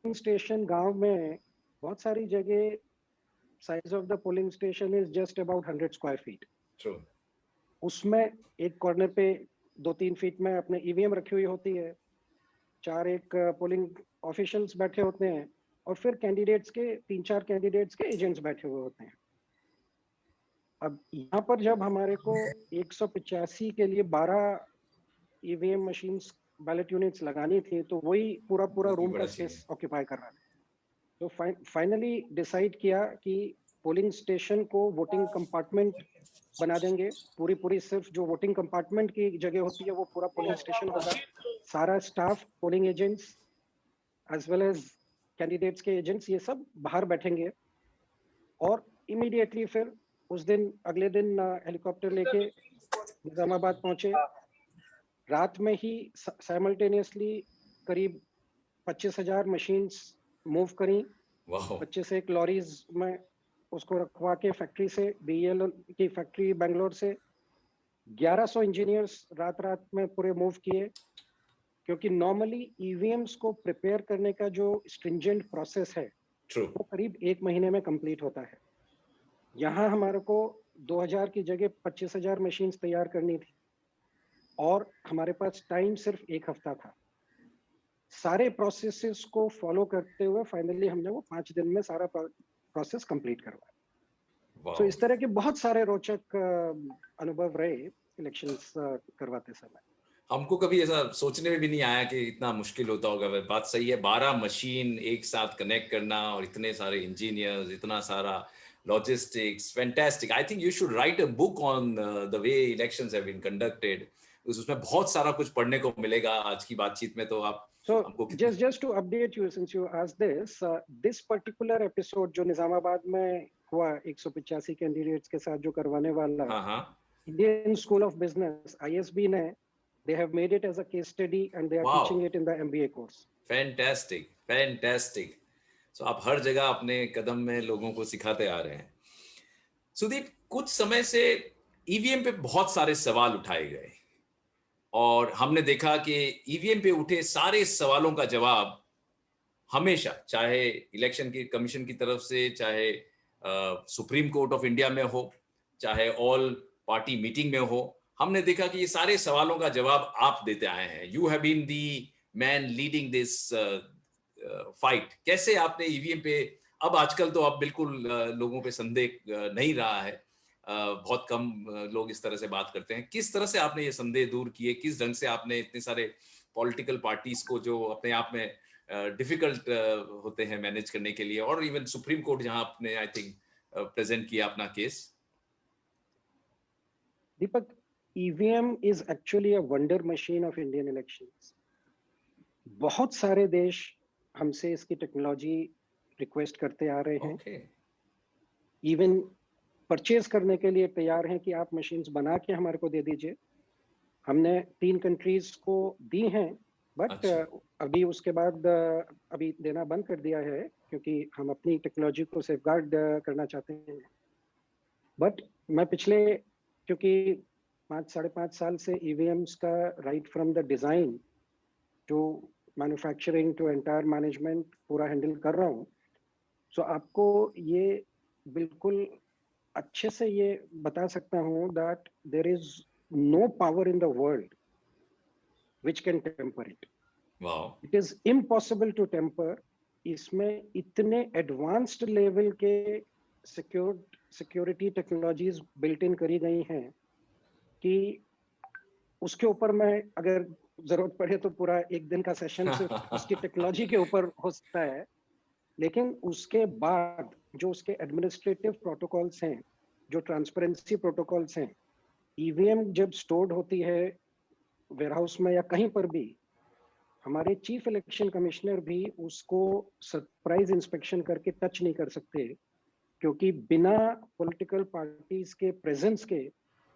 स्टेशन गांव में बहुत सारी जगह size of the polling station is just about 100 square feet.
True,
उसमें एक कॉर्नर पे 2-3 फीट में अपने ईवीएम रखी हुई होती है, 4 एक पोलिंग ऑफिशियल्स बैठे होते हैं, और फिर कैंडिडेट्स के 3-4 कैंडिडेट्स के एजेंट्स बैठे हुए होते हैं। अब यहाँ पर जब हमारे को 185 के लिए 12 ईवीएम मशीन्स, बैलेट यूनिट्स लगानी थी, तो वही पूरा पूरा
बहुत ही
रूम का
बड़ा चीज है।
स्पेस ऑक्यूपाई कर रहा था। तो फाइनली डिसाइड किया कि पोलिंग स्टेशन को वोटिंग कंपार्टमेंट बना देंगे। पूरी पूरी सिर्फ जो वोटिंग कंपार्टमेंट की जगह होती है वो पूरा पोलिंग स्टेशन होगा। सारा staff, polling agents as well as candidates के एजेंट्स, ये सब बाहर बैठेंगे, और इमीडिएटली फिर उस दिन, अगले दिन हेलीकॉप्टर लेके निजामाबाद पहुंचे। रात में ही साइमल्टेनियसली करीब 25,000 मशीन्स मूव करी,
वाह,
25 एक लॉरीज में उसको रखवा के, फैक्ट्री से, बीएल की फैक्ट्री बेंगलोर से 1100 इंजीनियर्स रात रात में पूरे मूव किए, क्योंकि नॉर्मली ईवीएम्स को प्रिपेयर करने का जो स्ट्रिंजेंट प्रोसेस है
ट्रू,
वो करीब 1 महीने में कंप्लीट होता है। यहाँ हमारे को 2000 की जगह 25,000 मशीन्स तैयार करनी थी और हमारे पास टाइम सिर्फ 1 हफ्ता था। सारे प्रोसेसेस को फॉलो करते हुए फाइनली हमने वो 5 दिन में सारा प्रोसेस कंप्लीट करवाया। तो
वाह,
इस तरह के बहुत सारे रोचक अनुभव रहे इलेक्शंस करवाते समय।
हमको कभी ऐसा सोचने में भी नहीं आया कि इतना मुश्किल होता होगा। बात सही है, 12 मशीन एक साथ कनेक्ट करना और इतने सारे इंजीनियर्स, इतना सारा logistics, fantastic. I think you should write a book on the way elections have been conducted. उसमें बहुत सारा कुछ पढ़ने को मिलेगा आज की बातचीत में। तो आप
So
हमको कितने
just to update you, since you asked this, this particular episode जो निजामाबाद में हुआ 185 कैंडिडेट्स के साथ जो करवाने वाला,
हाँ हाँ,
Indian School of Business ISB ने, they have made it as a case study and they are
wow,
teaching it in the MBA course.
Fantastic, fantastic. So आप हर जगह अपने कदम में लोगों को सिखाते आ रहे हैं। सुदीप, कुछ समय से ईवीएम पे बहुत सारे सवाल उठाए गए और हमने देखा कि ईवीएम पे उठे सारे सवालों का जवाब हमेशा, चाहे इलेक्शन की कमीशन की तरफ से, चाहे सुप्रीम कोर्ट ऑफ इंडिया में हो, चाहे ऑल पार्टी मीटिंग में हो, हमने देखा कि ये सारे सवालों का जवाब आप देते आए हैं। You have been the man leading this fight. कैसे आपने ईवीएम पे, अब आजकल तो अब बिल्कुल लोगों पे संदेह नहीं रहा है, बहुत कम लोग इस तरह से बात करते हैं। किस तरह से आपने ये संदेह दूर किए? किस ढंग से आपने इतने सारे पॉलिटिकल पार्टीज को, जो अपने आप में डिफिकल्ट होते हैं मैनेज करने के लिए, और इवन सुप्रीम कोर्ट जहां आपने आई थिंक प्रेजेंट किया अपना case?
Deepak, EVM is actually a wonder machine of Indian elections. बहुत सारे देश हमसे इसकी टेक्नोलॉजी रिक्वेस्ट करते आ रहे हैं,
ओके,
इवन परचेज करने के लिए तैयार हैं कि आप मशीन्स बना के हमारे को दे दीजिए। हमने 3 कंट्रीज को दी हैं, बट
अच्छा,
अभी उसके बाद अभी देना बंद कर दिया है क्योंकि हम अपनी टेक्नोलॉजी को सेफगार्ड करना चाहते हैं। बट मैं पिछले, क्योंकि 5 साढ़े 5 साल से ईवीएम्स का right from the design to manufacturing to entire management पूरा हैंडल कर रहा हूँ। सो आपको ये बिल्कुल अच्छे से ये बता सकता हूँ that there is no power in the world which can tamper it.
Wow,
it is impossible to tamper. इसमें इतने एडवांस्ड लेवल के सिक्योरिटी टेक्नोलॉजीज बिल्ट इन करी गई हैं कि उसके ऊपर मैं अगर जरूरत पड़े तो पूरा एक दिन का सेशन सिर्फ उसकी टेक्नोलॉजी के ऊपर हो सकता है। लेकिन उसके बाद जो उसके एडमिनिस्ट्रेटिव प्रोटोकॉल्स हैं, जो ट्रांसपेरेंसी प्रोटोकॉल्स हैं, ईवीएम जब स्टोर्ड होती है वेयरहाउस में या कहीं पर भी, हमारे चीफ इलेक्शन कमिश्नर भी उसको सरप्राइज इंस्पेक्शन करके टच नहीं कर सकते, क्योंकि बिना पॉलिटिकल पार्टीज के प्रेजेंस के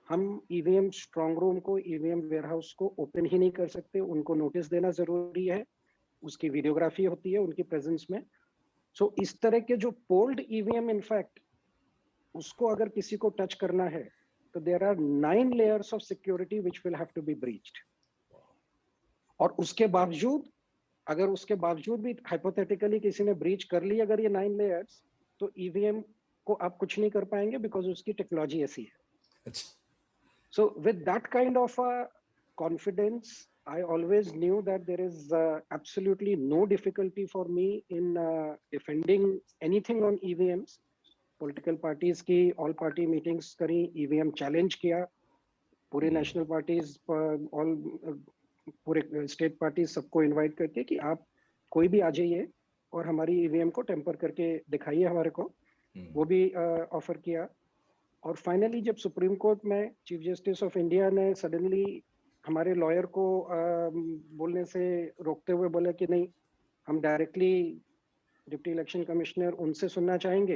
हम ईवीएम स्ट्रांग रूम को, ईवीएम वेयरहाउस को ओपन ही नहीं कर सकते। उनको नोटिस देना जरूरी है, उसकी वीडियोग्राफी होती है उनकी प्रेजेंस में। सो इस तरह के जो पोल्ड ईवीएम, इनफैक्ट उसको अगर किसी को टच करना है तो there are 9 layers of security which will have to be breached. और उसके बावजूद, अगर उसके बावजूद भी हाइपोथेटिकली किसी ने ब्रीच कर ली अगर ये 9 लेयर्स, तो ईवीएम को आप कुछ नहीं कर पाएंगे बिकॉज उसकी टेक्नोलॉजी ऐसी है।
अच्छा,
So with that kind of confidence, I always knew that there is absolutely no difficulty for me in defending anything on EVMs. Political parties की all party meetings करी, EVM challenge किया, पूरे national parties, all पूरे state parties सबको invite करके कि आप कोई भी आ जाइए और हमारी EVM को टेम्पर करके दिखाइए हमारे को। वो भी ऑफर किया। और फाइनली जब सुप्रीम कोर्ट में चीफ जस्टिस ऑफ इंडिया ने सडनली हमारे लॉयर को बोलने से रोकते हुए बोला कि नहीं, हम डायरेक्टली डिप्टी इलेक्शन कमिश्नर उनसे सुनना चाहेंगे।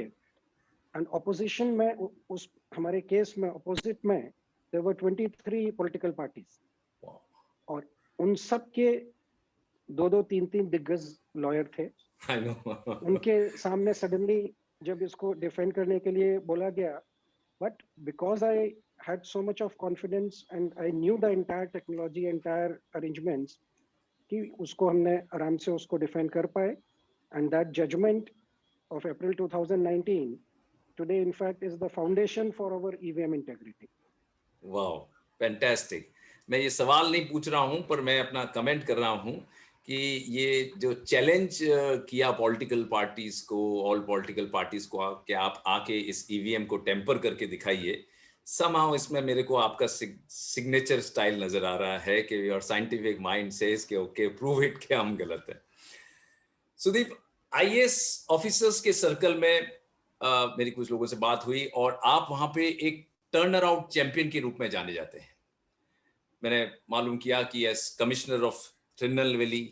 एंड ऑपोजिशन में उस हमारे केस में अपोजिट में देयर वर 23 पॉलिटिकल पार्टीज, और उन सब के 2-2 3-3 दिग्गज लॉयर थे।
I know.
उनके सामने सडनली जब इसको डिफेंड करने के लिए बोला गया, but because I had so much of confidence and I knew the entire technology, entire arrangements, कि उसको हमने आराम से उसको डिफेंड कर पाए। and that judgment of April 2019 today in fact is the foundation for our EVM integrity.
वाह, फैंटास्टिक। मैं ये सवाल नहीं पूछ रहा हूं, पर मैं अपना कमेंट कर रहा हूं कि ये जो चैलेंज किया पॉलिटिकल पार्टीज को, ऑल पॉलिटिकल पार्टीज को, कि आप आके इस ईवीएम को टेम्पर करके दिखाइए, समहाउ इसमें मेरे को आपका सिग्नेचर स्टाइल नजर आ रहा है कि योर साइंटिफिक माइंड सेज कि ओके प्रूव इट कि हम गलत है। सुदीप, आईएएस ऑफिसर्स के सर्कल में मेरी कुछ लोगों से बात हुई और आप वहां पे एक टर्न अराउंड चैंपियन के रूप में जाने जाते हैं। मैंने मालूम किया कि S commissioner of Tirunelveli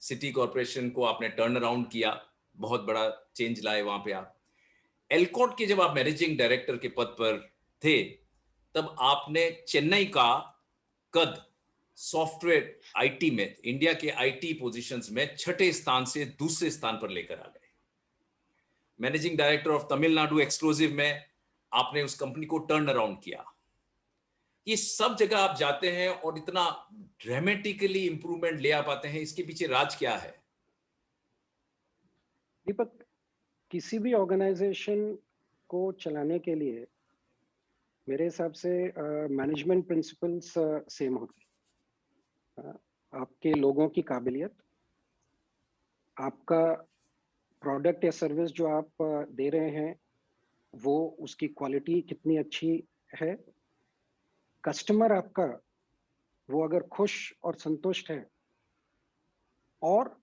city corporation को आपने टर्न अराउंड किया, बहुत बड़ा चेंज लाए वहां पे आप। एलकॉट के जब आप मैनेजिंग डायरेक्टर के पद पर थे, तब आपने चेन्नई का कद सॉफ्टवेयर आईटी में, इंडिया के आईटी पोजीशंस में छठे स्थान से दूसरे स्थान पर लेकर आ गए। Managing director of Tamil Nadu exclusive में आपने उस कंपनी को टर्न अराउंड किया। ये सब जगह आप जाते हैं और इतना ड्रामेटिकली इंप्रूवमेंट ले आ पाते हैं, इसके पीछे राज क्या है?
दीपक, किसी भी ऑर्गेनाइजेशन को चलाने के लिए मेरे हिसाब से मैनेजमेंट प्रिंसिपल्स सेम होते हैं। आपके लोगों की काबिलियत, आपका प्रोडक्ट या सर्विस जो आप दे रहे हैं वो उसकी क्वालिटी कितनी अच्छी है, कस्टमर आपका वो अगर खुश और संतुष्ट है, और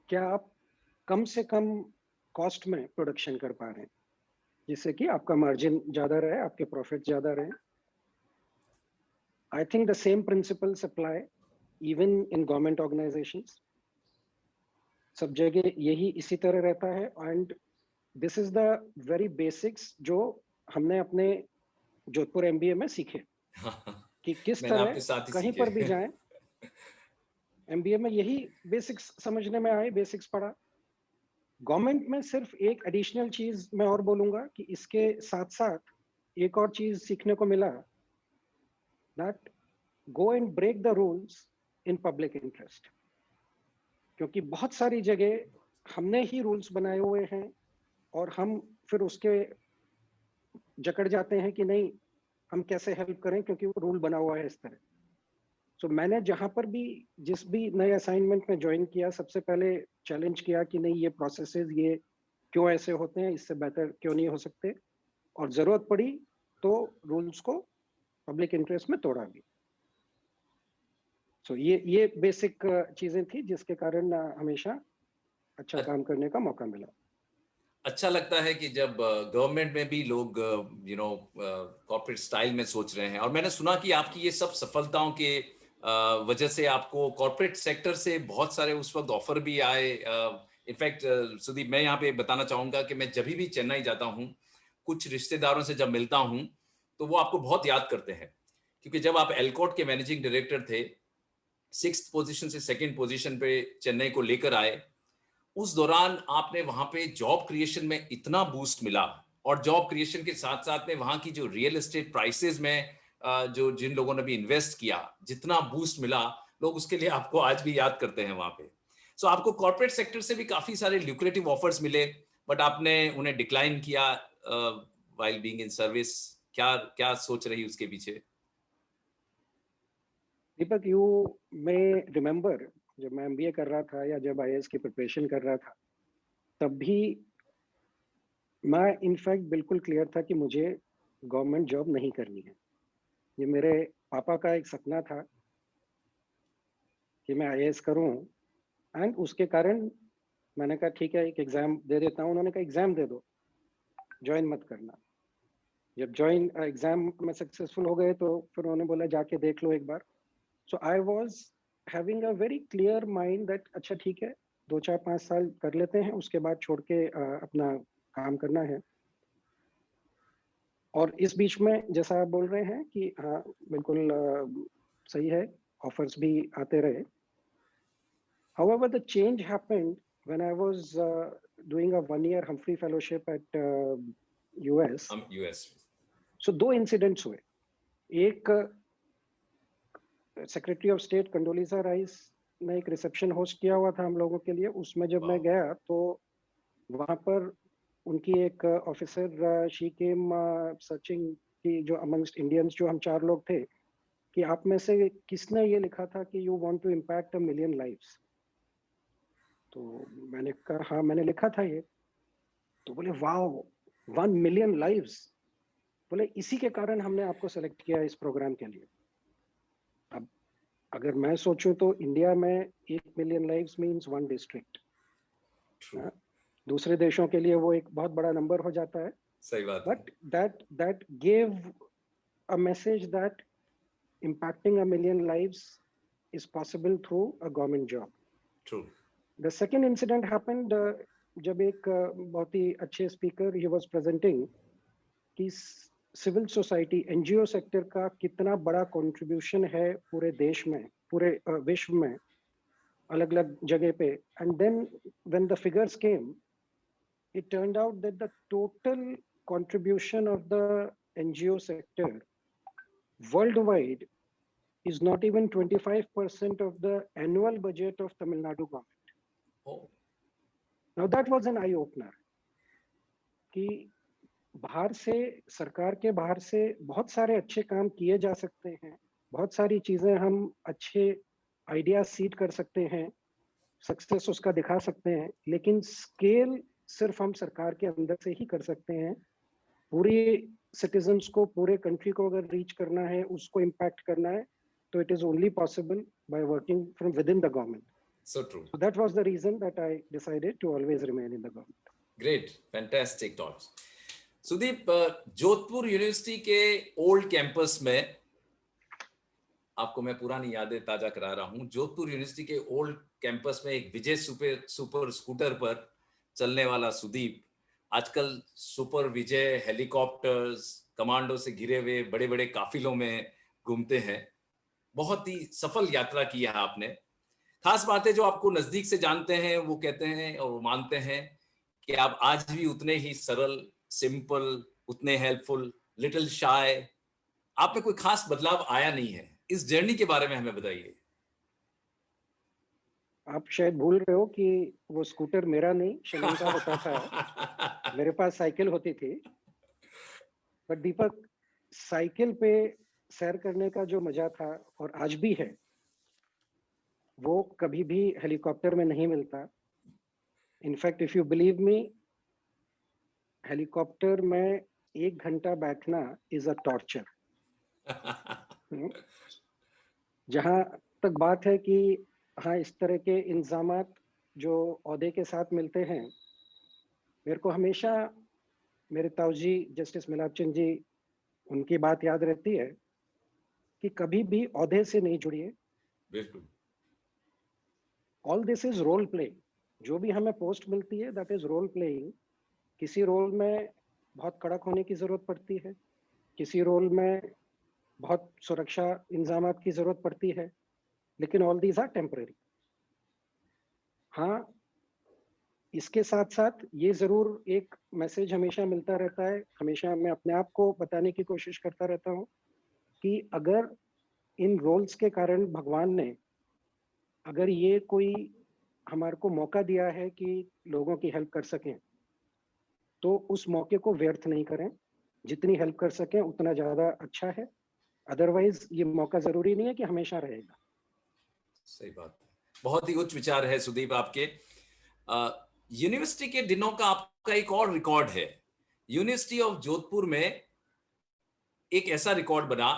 क्या आप कम से कम कॉस्ट में प्रोडक्शन कर पा रहे हैं जिससे कि आपका मार्जिन ज्यादा रहे, आपके प्रॉफिट ज्यादा रहे। I think the same principles apply even in government organisations. सब जगह यही इसी तरह रहता है। And this is the very basics जो हमने अपने जोधपुर एमबीए में सीखे कि किस
मैंने
तरह
आपके साथ ही
कहीं
सीखे।
पर भी जाएं। एमबीए में यही बेसिक्स समझने में आए, बेसिक्स पढ़ा। गवर्नमेंट में सिर्फ एक एडिशनल चीज मैं और बोलूंगा कि इसके साथ साथ एक और चीज सीखने को मिला, that go and break the rules in public interest. क्योंकि बहुत सारी जगह हमने ही रूल्स बनाए हुए हैं और हम फिर उसके जकड़ जाते हैं कि नहीं, हम कैसे हेल्प करें क्योंकि वो रूल बना हुआ है इस तरह। सो मैंने जहां पर भी जिस भी नए असाइनमेंट में ज्वाइन किया, सबसे पहले चैलेंज किया कि नहीं, ये प्रोसेसेस ये क्यों ऐसे होते हैं, इससे बेहतर क्यों नहीं हो सकते, और जरूरत पड़ी तो रूल्स को पब्लिक इंटरेस्ट में तोड़ा भी। सो ये बेसिक चीजें थी जिसके कारण हमेशा अच्छा काम करने का मौका मिला।
अच्छा लगता है कि जब गवर्नमेंट में भी लोग कॉर्पोरेट स्टाइल में सोच रहे हैं। और मैंने सुना कि आपकी ये सब सफलताओं के वजह से आपको कॉर्पोरेट सेक्टर से बहुत सारे उस वक्त ऑफर भी आए। इनफैक्ट सुदीप, मैं यहाँ पे बताना चाहूंगा कि मैं जब भी चेन्नई जाता हूँ, कुछ रिश्तेदारों से जब मिलता हूँ, तो वो आपको बहुत याद करते हैं, क्योंकि जब आप एलकॉट के मैनेजिंग डायरेक्टर थे, 6th पोजीशन से 2nd पोजीशन पे चेन्नई को लेकर आए। उस दौरान आपने वहां पे जॉब क्रिएशन में इतना बूस्ट मिला, और जॉब क्रिएशन के साथ साथ में वहां की जो रियल एस्टेट प्राइसेस में जो जिन लोगों ने भी इन्वेस्ट किया, जितना बूस्ट मिला, लोग उसके लिए आपको आज भी याद करते हैं वहां पे। सो आपको कॉर्पोरेट सेक्टर से भी काफी सारे ल्यूक्रेटिव ऑफर्स मिले, बट आपने उन्हें डिक्लाइन किया व्हाइल बीइंग इन सर्विस। क्या क्या सोच रही उसके पीछे?
दीपक, यू मे रिमेम्बर, जब मैं एमबीए कर रहा था या जब आईएएस की प्रिपरेशन कर रहा था, तब भी मैं इनफैक्ट बिल्कुल क्लियर था कि मुझे गवर्नमेंट जॉब नहीं करनी है। ये मेरे पापा का एक सपना था कि मैं आईएएस करूं, एंड उसके कारण मैंने कहा ठीक है, एक एग्जाम दे देता हूं। उन्होंने कहा एग्जाम दे दो, ज्वाइन मत करना। जब ज्वाइन एग्जाम में सक्सेसफुल हो गए तो फिर उन्होंने बोला जाके देख लो एक बार। So I was having a very clear mind that अच्छा ठीक है, 2 4 5 साल कर लेते हैं, उसके बाद छोड़ के अपना काम करना है। और इस बीच में जैसा आप बोल रहे हैं कि हाँ बिल्कुल सही है, ऑफर्स भी आते रहे। However, the change happened when I was doing a 1 year Humphrey Fellowship at US.
हम यूएस।
So दो इंसिडेंट्स हुए। एक, सेक्रेटरी ऑफ स्टेट कंडोलीजा राइस ने एक रिसेप्शन होस्ट किया हुआ था हम लोगों के लिए। उसमें जब मैं गया तो वहां पर उनकी एक ऑफिसर शी केम सर्चिंग कि जो अमंगस्ट इंडियंस जो हम 4 लोग थे कि आप में से किसने ये लिखा था कि you want to impact a million lives. तो मैंने कहा हाँ मैंने लिखा था ये। तो बोले वाओ 1 मिलियन लाइव्स। बोले इसी के कारण हमने आपको सेलेक्ट किया इस प्रोग्राम के लिए। अब अगर मैं सोचूं तो इंडिया में 1 million lives means 1 district.
True,
दूसरे देशों के लिए वो एक बहुत बड़ा नंबर हो जाता है।
सही बात है।
But that gave a message that impacting a million lives is possible through a government job.
True,
The second incident happened जब एक बहुत ही अच्छे स्पीकर he was presenting कि सिविल सोसाइटी एनजीओ सेक्टर का कितना बड़ा कंट्रीब्यूशन है पूरे देश में, पूरे विश्व में, अलग अलग जगह पे। And then when the figures came it turned out that the total contribution of the NGO sector worldwide is not even 25% of the annual budget of Tamil Nadu government.
oh,
Now that was an eye opener कि बाहर से, सरकार के बाहर से बहुत सारे अच्छे काम किए जा सकते हैं, बहुत सारी चीजें हम अच्छे आइडिया सीड कर सकते हैं, सक्सेस उसका दिखा सकते हैं, लेकिन स्केल सिर्फ हम सरकार के अंदर से ही कर सकते हैं। पूरी सिटीजन्स को, पूरे कंट्री को अगर रीच करना है, उसको इम्पैक्ट करना है, तो it is only possible by working from within the government.
so true.
So that was the reason that I decided to always remain in the government.
Great, fantastic thoughts. Sudeep, Jodhpur university के ओल्ड कैंपस में, आपको मैं पुरानी यादें ताजा करा रहा हूं, जोधपुर यूनिवर्सिटी के ओल्ड कैंपस में एक विजय सुपर स्कूटर पर चलने वाला सुदीप आजकल सुपर विजय हेलीकॉप्टर्स, कमांडो से घिरे हुए बड़े बड़े काफिलों में घूमते हैं। बहुत ही सफल यात्रा की है आपने। खास बात है, जो आपको नजदीक से जानते हैं वो कहते हैं और वो मानते हैं कि आप आज भी उतने ही सरल, सिंपल, उतने हेल्पफुल, लिटिल शाय, आप में कोई खास बदलाव आया नहीं है। इस जर्नी के बारे में हमें बताइए।
आप शायद भूल रहे हो कि वो स्कूटर मेरा नहीं, शमीम का होता था। मेरे पास साइकिल होती थी। बट दीपक, साइकिल पे सैर करने का जो मजा था और आज भी है, वो कभी भी हेलीकॉप्टर में नहीं मिलता। In fact if you believe me, helicopter में 1 घंटा बैठना इज अ टॉर्चर। जहां तक बात है कि हाँ, इस तरह के इंतजामात जो ओहदे के साथ मिलते हैं, मेरे को हमेशा मेरे ताऊजी जस्टिस मिलाप चंद जी, उनकी बात याद रहती है कि कभी भी ओहदे से नहीं जुड़िए।
बिल्कुल।
All this is role play. जो भी हमें पोस्ट मिलती है, दैट इज रोल प्लेइंग। किसी रोल में बहुत कड़क होने की जरूरत पड़ती है, किसी रोल में बहुत सुरक्षा इंतजामात की जरूरत पड़ती है, लेकिन ऑल दीज आर टेम्पररी। हाँ, इसके साथ साथ ये जरूर एक मैसेज हमेशा मिलता रहता है, हमेशा मैं अपने आप को बताने की कोशिश करता रहता हूँ कि अगर इन रोल्स के कारण भगवान ने अगर ये कोई हमारे को मौका दिया है कि लोगों की हेल्प कर सकें, तो उस मौके को व्यर्थ नहीं करें। जितनी हेल्प कर सकें उतना ज्यादा अच्छा है। अदरवाइज ये मौका जरूरी नहीं है कि हमेशा रहेगा।
सही बात है। बहुत ही उच्च विचार है सुदीप आपके। यूनिवर्सिटी के दिनों का आपका एक और रिकॉर्ड है। यूनिवर्सिटी ऑफ जोधपुर में एक ऐसा रिकॉर्ड बना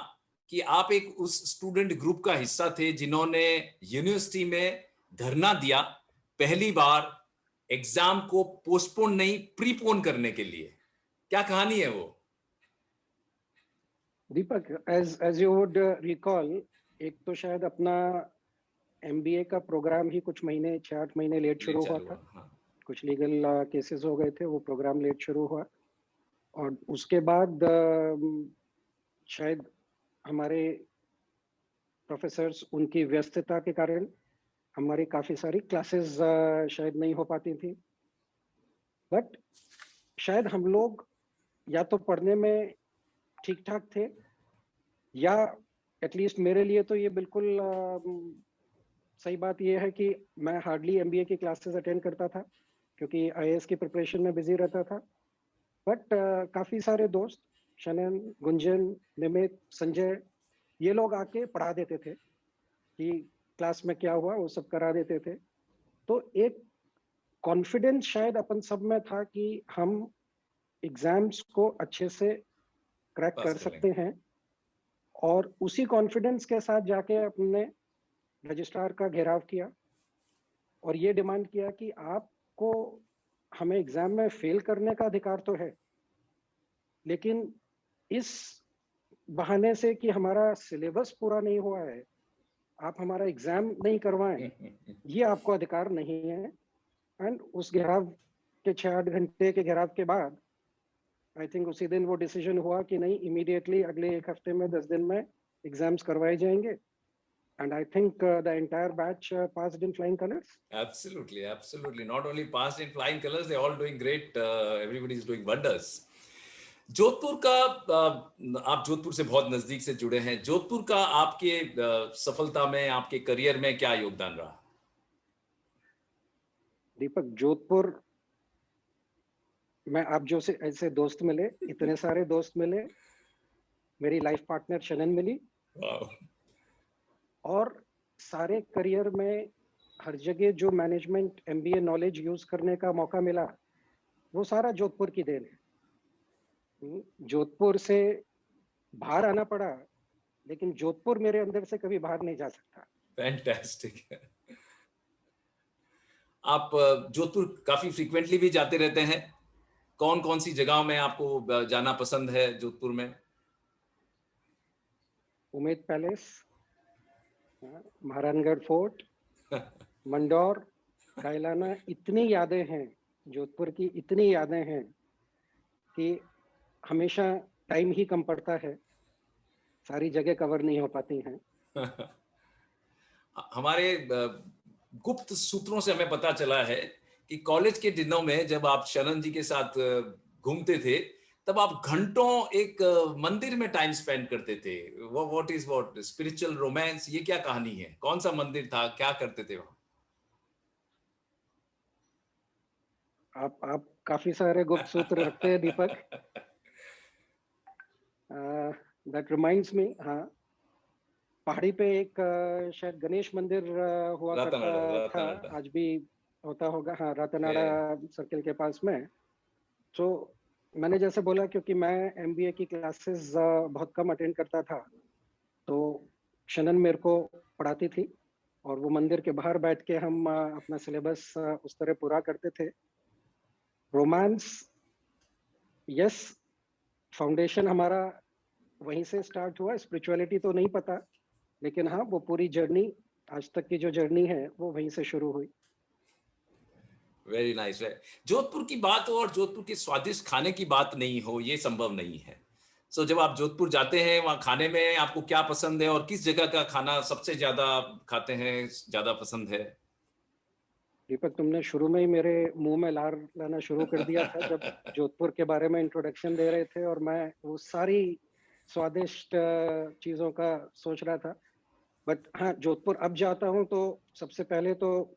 कि आप एक उस स्टूडेंट ग्रुप का हिस्सा थे जिन्होंने यूनिवर्सिटी में धरना दिया पहली बार एग्जाम को पोस्टपोन नहीं प्रीपोन करने के लिए। क्या कहानी है वो?
दीपक, एज यू वुड रिकॉल, एक तो शायद अपना एमबीए का प्रोग्राम ही कुछ महीने, 6-8 महीने लेट शुरू हुआ था।
हाँ।
कुछ लीगल केसेस हो गए थे, वो प्रोग्राम लेट शुरू हुआ। और उसके बाद शायद हमारे प्रोफेसर्स, उनकी व्यस्तता के कारण हमारी काफी सारी क्लासेस शायद नहीं हो पाती थी। बट शायद हम लोग या तो पढ़ने में ठीक ठाक थे, या एटलीस्ट मेरे लिए तो ये बिल्कुल सही बात ये है कि मैं हार्डली एमबीए की क्लासेस अटेंड करता था, क्योंकि आईएएस की प्रिपरेशन में बिजी रहता था। बट काफी सारे दोस्त, शनन, गुंजन, निमित, संजय, ये लोग आके पढ़ा देते थे कि क्लास में क्या हुआ वो सब करा देते थे। तो एक कॉन्फिडेंस शायद अपन सब में था कि हम एग्जाम्स को अच्छे से क्रैक
पास
कर
कर
सकते
लेंगे।
हैं। और उसी कॉन्फिडेंस के साथ जाके अपने रजिस्ट्रार का घेराव किया और ये डिमांड किया कि आपको, हमें एग्जाम में फेल करने का अधिकार तो है, लेकिन इस बहाने से कि हमारा सिलेबस पूरा नहीं हुआ है, आप हमारा एग्जाम नहीं करवाएं, ये आपको अधिकार नहीं है। एंड उस घेराव के 6-8 घंटे के घेराव के बाद आई थिंक उसी दिन वो डिसीजन हुआ कि नहीं, इमीडिएटली अगले 1 हफ्ते में 10 दिन में एग्जाम्स करवाए जाएंगे। And I think the entire batch passed in flying colours.
Absolutely, absolutely. Not only passed in flying colors, they're all doing great. Everybody is doing wonders. Jodhpur का आप जोधपुर से बहुत नजदीक से जुड़े हैं। जोधपुर का आपके सफलता में, आपके करियर में क्या योगदान रहा?
दीपक, जोधपुर में आप जो से ऐसे दोस्त मिले, इतने सारे दोस्त मिले, मेरी लाइफ पार्टनर शनन मिली,
वाह,
और सारे करियर में हर जगह जो मैनेजमेंट एमबीए नॉलेज यूज करने का मौका मिला, वो सारा जोधपुर की देन है। जोधपुर से बाहर आना पड़ा, लेकिन जोधपुर मेरे अंदर से कभी बाहर नहीं जा सकता।
फैंटास्टिक। आप जोधपुर काफी फ्रीक्वेंटली भी जाते रहते हैं। कौन कौन सी जगहों में आपको जाना पसंद है जोधपुर में?
उमेद पैलेस, महारानगढ़ फोर्ट, मंडौर, कायलाना, इतनी यादें हैं जोधपुर की, इतनी यादें हैं कि हमेशा टाइम ही कम पड़ता है, सारी जगह कवर नहीं हो पाती हैं।
हमारे गुप्त सूत्रों से हमें पता चला है कि कॉलेज के दिनों में जब आप शरण जी के साथ घूमते थे, तब आप घंटों एक मंदिर में टाइम स्पेंड करते थे। What is what spiritual romance, ये क्या कहानी है? कौन सा मंदिर था, क्या करते थे वहां?
आप काफी सारे गुप्त सूत्र रखते हैं दीपक। दैट रिमाइंड्स मी, हाँ, पहाड़ी पे एक शायद गणेश मंदिर हुआ करता
रातानाडा,
था,
रातानाडा।
आज भी होता होगा, हाँ, रातानाड़ा
Yeah.
सर्किल के पास में। तो मैंने जैसे बोला, क्योंकि मैं एमबीए की क्लासेस बहुत कम अटेंड करता था, तो शनन मेरे को पढ़ाती थी और वो मंदिर के बाहर बैठ के हम अपना सिलेबस उस तरह पूरा करते थे। रोमांस, यस, फाउंडेशन हमारा वहीं से स्टार्ट हुआ। स्पिरिचुअलिटी तो नहीं पता, लेकिन हाँ, वो पूरी जर्नी, आज तक की जो जर्नी है, वो वहीं से शुरू हुई।
वेरी नाइस है। जोधपुर की बात हो और जोधपुर के स्वादिष्ट खाने की बात नहीं हो, ये संभव नहीं है। सो जब आप जोधपुर जाते हैं, वहाँ खाने में आपको क्या पसंद है और किस जगह का खाना सबसे ज्यादा खाते हैं, ज्यादा पसंद है?
दीपक, तुमने शुरू में ही मेरे मुंह में लार लाना शुरू कर दिया था जब जोधपुर के बारे में इंट्रोडक्शन दे रहे थे, और मैं वो सारी स्वादिष्ट चीजों का सोच रहा था। बट हाँ, जोधपुर अब जाता हूँ तो सबसे पहले तो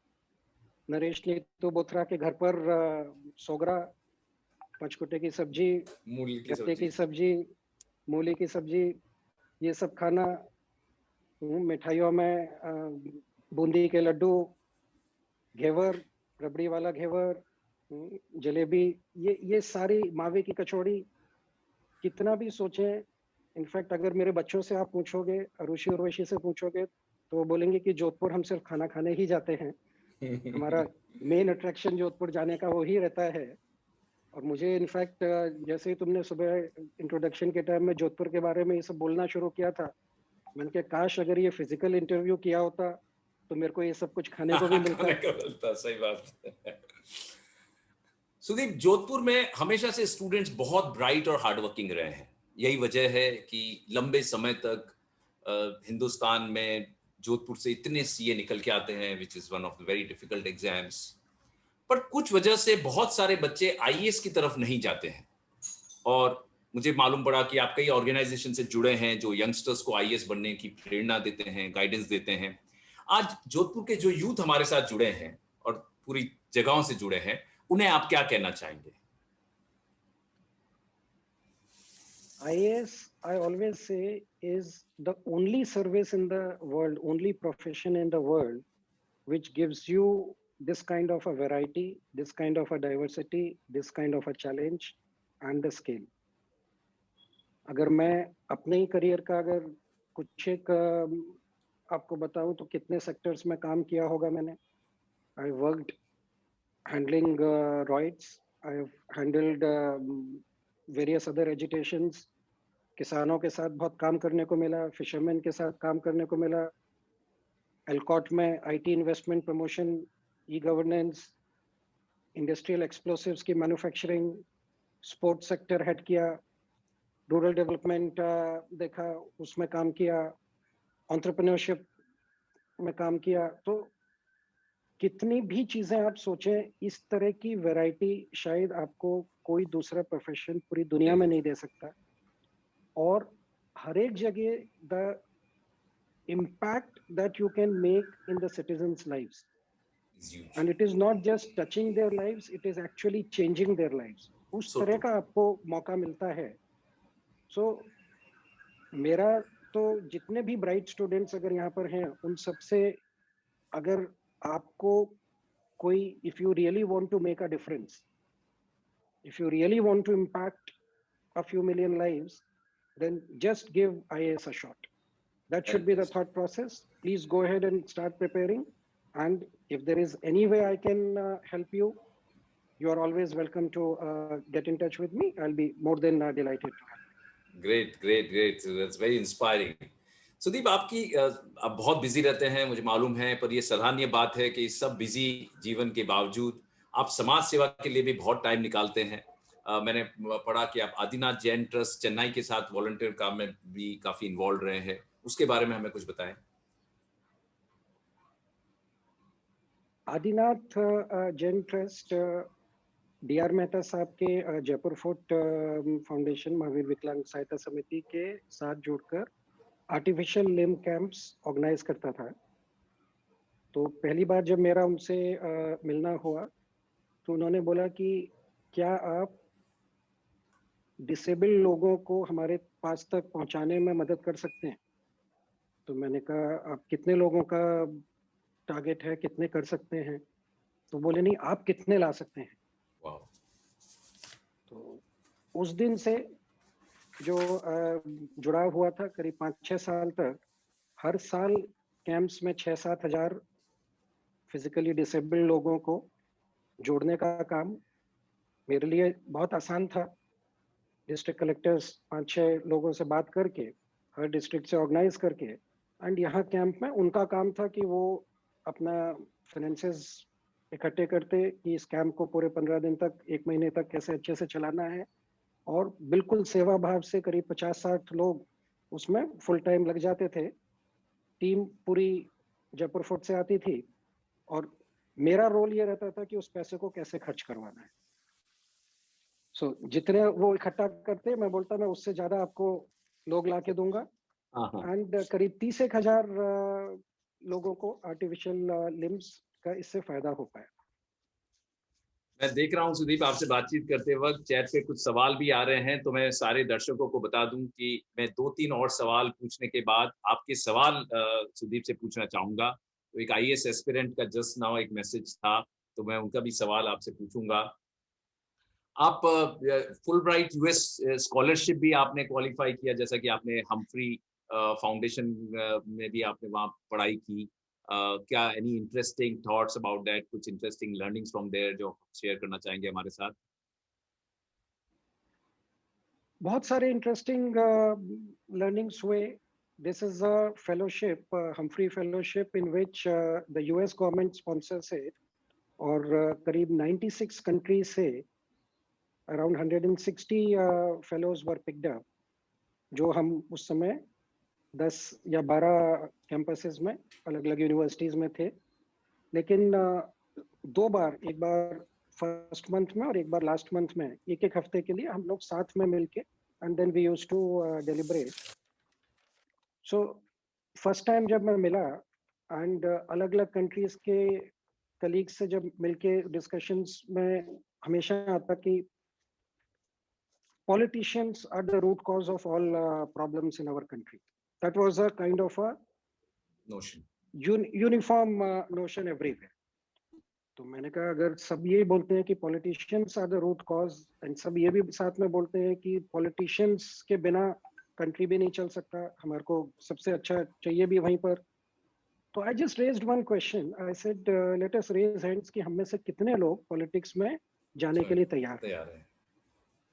नरेश नीतू बोथरा के घर पर सोगरा, पचकुटे की सब्जी,
मूली की
गत्ते की
सब्जी।
सब्जी, मूली की सब्जी, ये सब खाना। मिठाइयों में बूंदी के लड्डू, घेवर, रबड़ी वाला घेवर, जलेबी, ये सारी, मावे की कचौड़ी, कितना भी सोचें। इनफैक्ट अगर मेरे बच्चों से आप पूछोगे, अरुषि उर्वशी से पूछोगे, तो वो बोलेंगे कि जोधपुर हम सिर्फ खाना खाने ही जाते हैं, हमारा मेन अट्रैक्शन जोधपुर जाने का वो ही रहता है। और मुझे इनफैक्ट जैसे ही तुमने सुबह इंट्रोडक्शन के टाइम में जोधपुर के बारे में ये सब बोलना शुरू किया था, मैंने कहा काश अगर ये फिजिकल इंटरव्यू किया होता तो मेरे को ये सब कुछ खाने को भी मिलता।
खाने को मिलता, सही बात। सुदीप, जोधपुर में हमेशा से स्टूडेंट्स बहुत ब्राइट और हार्डवर्किंग रहे हैं। यही वजह है कि लंबे समय तक हिंदुस्तान में जोधपुर से इतने सीए निकल के आते हैं, which is one of the very difficult exams. पर कुछ वजह से बहुत सारे बच्चे आईएएस की तरफ नहीं जाते हैं। और मुझे मालूम पड़ा कि आप कई ऑर्गेनाइजेशन से जुड़े हैं जो यंगस्टर्स को आईएएस बनने की प्रेरणा देते हैं, गाइडेंस देते हैं। आज जोधपुर के जो यूथ हमारे साथ जुड़े हैं और पूरी जगहों से जुड़े हैं, उन्हें आप क्या कहना चाहेंगे?
IAS, I always say, is the only service in the world, only profession in the world, which gives you this kind of a variety, this kind of a diversity, this kind of a challenge, and the scale. अगर मैं अपने ही करियर का अगर कुछ एक आपको बताऊं तो कितने सेक्टर्स में काम किया होगा मैंने. I worked handling rights. I have handled various other agitations. किसानों के साथ बहुत काम करने को मिला, फिशरमैन के साथ काम करने को मिला, एलकॉट में IT investment promotion, e governance, industrial explosives की मैन्युफैक्चरिंग, स्पोर्ट्स सेक्टर हेड किया, रूरल डेवलपमेंट देखा, उसमें काम किया, एंटरप्रेन्योरशिप में काम किया. तो कितनी भी चीजें आप सोचें, इस तरह की वैरायटी शायद आपको कोई दूसरा प्रोफेशन पूरी दुनिया में नहीं दे सकता. और हर एक जगह the impact that you can make in the citizens' lives. And it is not just touching their lives, it is actually changing their lives. उस
So
तरह
true.
का आपको मौका मिलता है. So मेरा तो जितने भी ब्राइट स्टूडेंट्स अगर यहाँ पर हैं, उन सबसे अगर आपको कोई, if you really want to make a difference, if you really want to impact a few million lives, then just give IAS a shot. That should be the thought process. Please go ahead and start preparing. And if there is any way I can help you, you are always welcome to get in touch with me. I'll be more than delighted to help.
Great great great, that's very inspiring. Sudeep, आपकी आप बहुत बिजी रहते हैं मुझे मालूम है, पर ये सराहनीय बात है कि इस सब बिजी जीवन के बावजूद आप समाज सेवा के लिए भी बहुत टाइम निकालते हैं. मैंने पढ़ा कि आप आदिनाथ जैन ट्रस्ट चेन्नई के साथ वॉलंटियर काम में भी काफी इन्वॉल्व रहे हैं. उसके बारे में हमें कुछ बताएं.
आदिनाथ जैन ट्रस्ट डीआर मेहता साहब के जयपुर फोर्ट फाउंडेशन महावीर विकलांग सहायता समिति के साथ जुड़कर आर्टिफिशियल लिम्ब कैंप्स ऑर्गेनाइज करता था. तो पहली बार जब मेरा उनसे मिलना हुआ तो उन्होंने बोला कि क्या आप डिसेबल लोगों को हमारे पास तक पहुंचाने में मदद कर सकते हैं. तो मैंने कहा आप कितने लोगों का टारगेट है, कितने कर सकते हैं. तो बोले नहीं, आप कितने ला सकते हैं.
वाह.
तो उस दिन से जो जुड़ाव हुआ था करीब 5-6 साल तक, हर साल कैंप्स में 6-7 हजार फिजिकली डिसेबल्ड लोगों को जोड़ने का काम मेरे लिए बहुत आसान था. डिस्ट्रिक्ट कलेक्टर्स 5-6 लोगों से बात करके, हर डिस्ट्रिक्ट से ऑर्गेनाइज करके, एंड यहाँ कैंप में उनका काम था कि वो अपना फाइनेंसेस इकट्ठे करते कि इस कैंप को पूरे 15 दिन तक, 1 महीने तक कैसे अच्छे से चलाना है. और बिल्कुल सेवा भाव से करीब 50-60 लोग उसमें फुल टाइम लग जाते थे. टीम पूरी जयपुर फोर्ट से आती थी और मेरा रोल ये रहता था कि उस पैसे को कैसे खर्च करवाना है. सो जितने वो इकट्ठा करते, मैं बोलता मैं उससे ज्यादा आपको लोग ला के दूंगा. एंड करीब 30,000 लोगों को आर्टिफिशियल लिम्स का इससे फायदा हो पाया.
मैं देख रहा हूं सुदीप, आपसे बातचीत करते वक्त चैट पे कुछ सवाल भी आ रहे हैं, तो मैं सारे दर्शकों को बता दूं कि मैं 2-3 और सवाल पूछने के बाद आपके सवाल सुदीप से पूछना चाहूंगा. तो एक आईएएस एस्पिरेंट का जस्ट नाउ एक मैसेज था, तो मैं उनका भी सवाल आपसे पूछूंगा. आप फुल ब्राइट यूएस स्कॉलरशिप भी आपने क्वालिफाई किया, जैसा कि आपने हम्फ्री फाउंडेशन में भी आपने वहाँ पढ़ाई की. क्या any interesting thoughts about that, कुछ इंटरेस्टिंग लर्निंग्स फ्रॉम देयर जो शेयर करना चाहेंगे हमारे साथ?
बहुत सारे इंटरेस्टिंग लर्निंग्स हुए. This is a fellowship, Humphry fellowship, in which the US government sponsors it. और करीब 96 कंट्रीज से अराउंड 160 फेलोज वर पिक्ड अप, जो हम उस समय 10 या 12 कैंपसेस में अलग अलग यूनिवर्सिटीज में थे. लेकिन 2 बार, एक बार फर्स्ट मंथ में और एक बार लास्ट मंथ में, एक एक हफ्ते के लिए हम लोग साथ में मिलके, and then we used to deliberate. So first time जब मैं मिला एंड अलग अलग कंट्रीज के कलीग्स से जब मिलके डिस्कशंस में हमेशा आता कि politicians are the root cause of all problems in our country. That was a kind of a
notion,
uniform notion everywhere. तो मैंने कहा अगर सब ये बोलते हैं कि politicians are the root cause and सब ये भी साथ में बोलते हैं कि पॉलिटिशियंस के बिना कंट्री भी नहीं चल सकता, हमारे को सबसे अच्छा चाहिए भी वहीं पर. तो I just raised one question. I said let us raise hands कि हम में से कितने लोग पॉलिटिक्स में जाने के लिए तैयार हैं.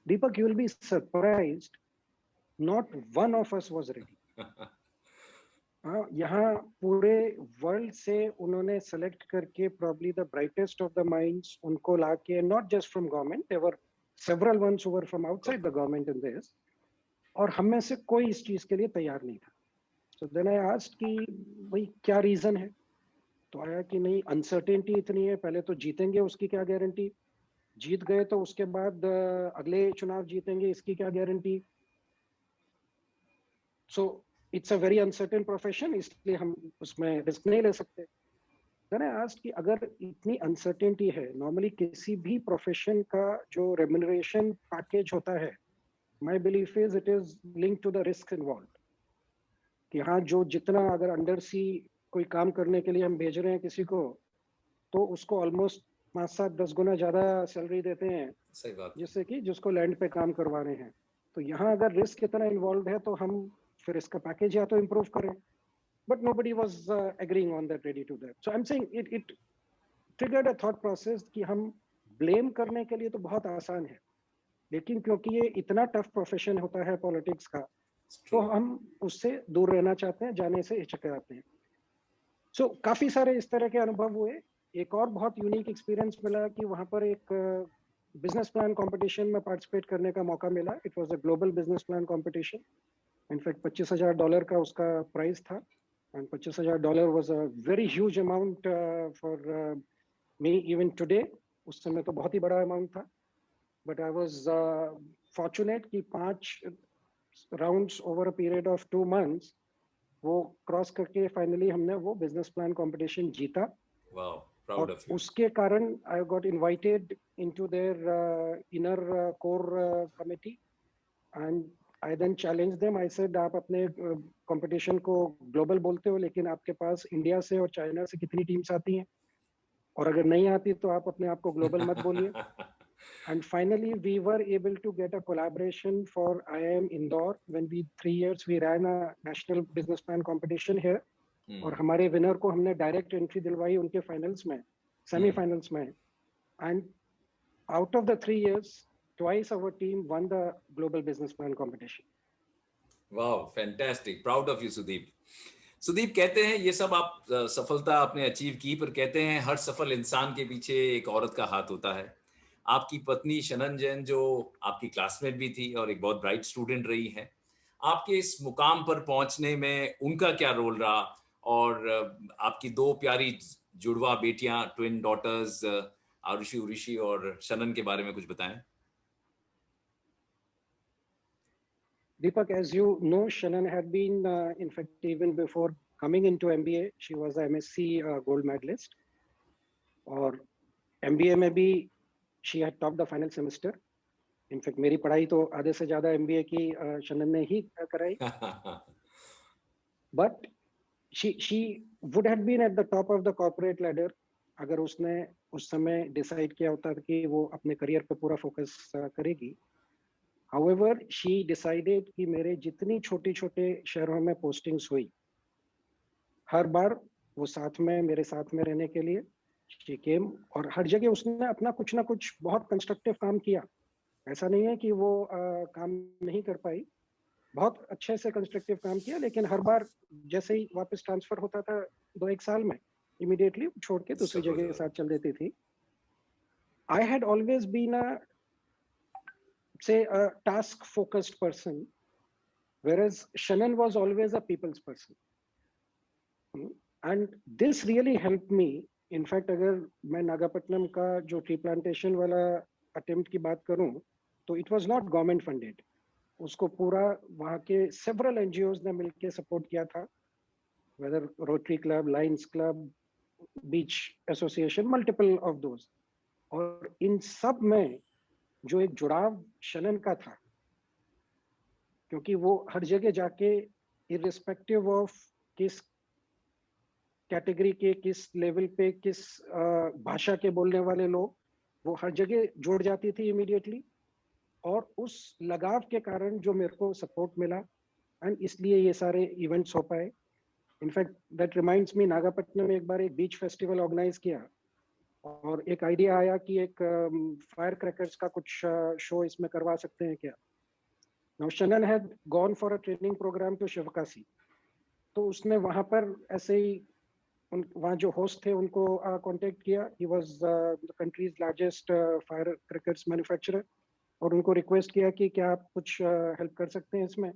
Deepak, you will be surprised, not one of us was ready. यहाँ पूरे वर्ल्ड से उन्होंने सेलेक्ट करके probably the brightest of the minds उनको लाके, not just from government, there were several ones who were from outside the government in this, और हम में से कोई इस चीज के लिए तैयार नहीं था. So then I asked कि भाई क्या रीजन है. तो आया कि नहीं, अनसर्टेनिटी इतनी है, पहले तो जीतेंगे उसकी क्या गारंटी, जीत गए तो उसके बाद अगले चुनाव जीतेंगे इसकी क्या guarantee. So it's a very uncertain profession, इसलिए हम उसमें रिस्क नहीं ले सकते. Then I asked कि अगर इतनी अनसर्टेनिटी है, नॉर्मली किसी भी प्रोफेशन का जो रेम्यूनरेशन पैकेज होता है, my belief is it is linked to the risk involved. कि हाँ, जो जितना अगर अंडर सी कोई काम करने के लिए हम भेज रहे हैं किसी को, तो उसको ऑलमोस्ट 5-7-10 गुना ज्यादा सैलरी देते हैं.
सही बात.
जिससे कि जिसको लैंड पे काम करवा रहे हैं. तो यहाँ अगर रिस्क इतना इन्वॉल्व है तो हम फिर इसका पैकेज या तो इम्प्रूव करें. But nobody was agreeing on that, ready to that. So I'm saying it triggered a thought process कि हम ब्लेम करने के लिए तो बहुत आसान है, लेकिन क्योंकि ये इतना टफ प्रोफेशन होता है पॉलिटिक्स का, तो हम उससे दूर रहना चाहते हैं, जाने से हिचकिचाते हैं. सो काफी सारे इस तरह के अनुभव हुए. एक और बहुत यूनिक एक्सपीरियंस मिला कि वहां पर एक बिजनेस प्लान कंपटीशन में पार्टिसिपेट करने का मौका मिला. It was a global business plan competition. In fact $25,000 का उसका प्राइस था, and $25,000 was a very huge amount for me even today. उस समय तो बहुत ही बड़ा अमाउंट था. बट आई वाज फॉर्चुनेट कि 5 rounds over a period of 2 months वो क्रॉस करके फाइनली हमने वो बिजनेस प्लान कंपटीशन जीता.
Wow, proud of you.
उसके कारण I got invited into their inner core committee, and I then challenged them. I said, आप अपने कंपटीशन को ग्लोबल बोलते हो, लेकिन आपके पास इंडिया से और चाइना से कितनी टीम्स आती हैं, और अगर नहीं आती तो आप अपने आप को ग्लोबल मत बोलिए. And finally we were able to get a collaboration for IIM Indore. When 3 years we ran a national business plan competition here, और हमारे विनर को हमने डायरेक्ट एंट्री दिलवाई उनके फाइनल्स में, सेमीफाइनल्स में. And out of the 3 years, twice our team won the global business plan competition.
Wow, fantastic. Proud of you, Sudeep. Sudeep, कहते हैं ये सब आप सफलता आपने अचीव की, पर कहते हैं हर सफल इंसान के पीछे एक औरत का हाथ होता है. आपकी पत्नी शनन जैन, जो आपकी क्लासमेट भी थी और एक बहुत ब्राइट स्टूडेंट रही है, आपके इस मुकाम पर पहुंचने में उनका क्या रोल रहा, और आपकी 2 प्यारी जुड़वा बेटियां, ट्विन डॉटर्स आरुषि उरुषि और शनन के बारे में कुछ बताएं.
Deepak, as you know, Shannon had been, in fact, even before coming into MBA, she was a MSc gold medalist. और MBA में भी she had topped the final semester. In fact, मेरी पढ़ाई तो आधे से ज़्यादा MBA की शनन ने ही कराई. But she would have been at the top of the corporate ladder अगर उसने उस समय डिसाइड किया होता कि वो अपने करियर पे पूरा फोकस करेगी. However, she decided कि मेरे जितनी छोटे-छोटे शहरों में पोस्टिंग्स हुई, हर बार वो साथ में मेरे साथ में रहने के लिए she came, और हर जगह उसने अपना कुछ ना कुछ बहुत कंस्ट्रक्टिव काम किया. ऐसा नहीं है कि वो काम नहीं कर पाई, बहुत अच्छे से कंस्ट्रक्टिव काम किया, लेकिन हर बार जैसे ही वापस ट्रांसफर होता था 2-1 साल में, इमीडिएटली छोड़ के दूसरी जगह के साथ चल देती थी. I had always been a task focused person, whereas Shannon was always a people's person, and this really helped me. In fact, अगर मैं नागापट्टनम का जो ट्री प्लांटेशन वाला अटेम्प्ट की बात करूं, तो it was not government funded. उसको पूरा वहाँ के several NGOs ने मिलके सपोर्ट किया था, whether Rotary Club, Lions Club, Beach Association, multiple of those. और इन सब में जो एक जुड़ाव शनन का था, क्योंकि वो हर जगह जाके इररिस्पेक्टिव ऑफ किस कैटेगरी के, किस लेवल पे, किस भाषा के बोलने वाले लोग, वो हर जगह जुड़ जाती थी इमीडिएटली। और उस लगाव के कारण जो मेरे को सपोर्ट मिला, एंड इसलिए ये सारे इवेंट्स हो पाए। In fact that reminds me, Nagapattinam में एक बार एक बीच फेस्टिवल ऑर्गेनाइज किया और एक आइडिया आया कि एक फायर क्रैकर्स का कुछ शो इसमें करवा सकते हैं क्या। Now Shanan had gone for a training program to Sivakasi, तो उसने वहां पर ऐसे ही वहाँ जो होस्ट थे उनको कांटेक्ट किया। He was the countries largest fire crackers manufacturer, और उनको रिक्वेस्ट किया कि क्या आप कुछ हेल्प कर सकते हैं इसमें।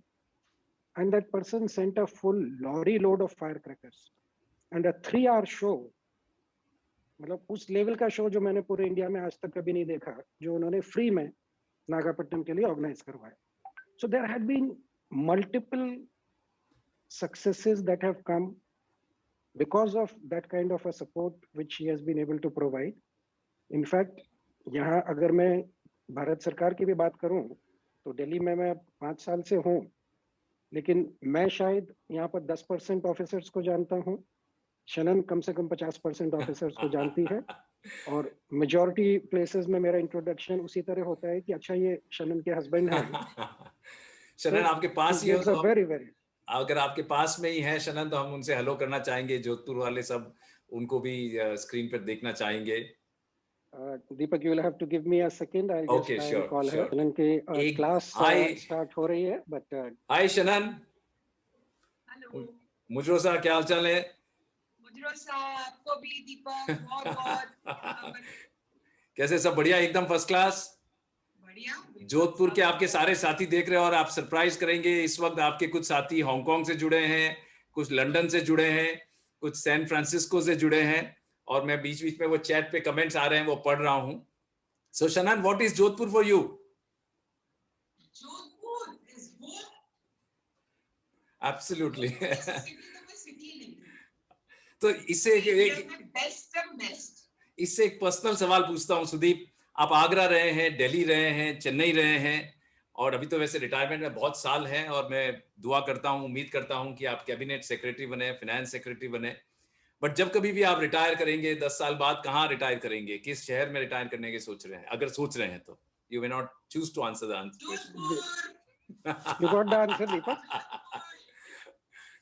And that person sent a full lorry load of fire crackers and a 3 hour show. मतलब उस लेवल का शो जो मैंने पूरे इंडिया में आज तक कभी नहीं देखा, जो उन्होंने फ्री में नागापट्टनम के लिए ऑर्गेनाइज करवाया। So there had been multiple successes that have come because of that kind of a support which he has been able to provide. In fact, यहाँ अगर मैं भारत सरकार की भी बात करूं तो दिल्ली में मैं 5 साल से हूं, लेकिन मैं शायद यहाँ पर 10% ऑफिसर्स को जानता हूं। शनन कम से कम 50% ऑफिसर्स को जानती है, और मेजॉरिटी प्लेसेस में मेरा इंट्रोडक्शन उसी तरह होता है कि अच्छा ये शनन के हस्बैंड हैं।
शनन आपके पास ही हो तो
वेरी वेरी,
अगर आपके पास में ही है शनन तो हम उनसे हेलो करना चाहेंगे। जोधपुर वाले सब उनको भी स्क्रीन पर देखना चाहेंगे।
Deepak, you will have to give me a second, I just
okay,
try and
sure
call her.
Sure.
Shanan के
एक
क्लास
हाय
स्टार्ट हो रही है, बट
हाय शनन।
हेलो
मुजरो सा क्या हालचाल है?
मुजरो साहब, आपको भी दीपक बहुत बहुत
कैसे, सब बढ़िया एकदम फर्स्ट क्लास?
बढ़िया।
जोधपुर के आपके सारे साथी देख रहे हैं और आप सरप्राइज करेंगे। इस वक्त आपके कुछ साथी हांगकांग से जुड़े हैं, कुछ लंदन से जुड़े हैं, कुछ सैन फ्रांसिस्को से जुड़े हैं, और मैं बीच बीच में वो चैट पे कमेंट्स आ रहे हैं वो पढ़ रहा हूं। So Shanan, what is Jodhpur for you?
Jodhpur is both
absolutely.
City नहीं,
तो इससे एक पर्सनल सवाल पूछता हूं सुदीप। आप आगरा रहे हैं, दिल्ली रहे हैं, चेन्नई रहे हैं, और अभी तो वैसे रिटायरमेंट में बहुत साल हैं, और मैं दुआ करता हूं, उम्मीद करता हूं कि आप कैबिनेट सेक्रेटरी बने, फाइनेंस सेक्रेटरी बने। बट जब कभी भी आप रिटायर करेंगे 10 साल बाद, कहाँ रिटायर करेंगे, किस शहर में रिटायर करने के सोच रहे हैं? अगर सोच रहे हैं तो you may not choose to answer the question.
You got the answer Deepak.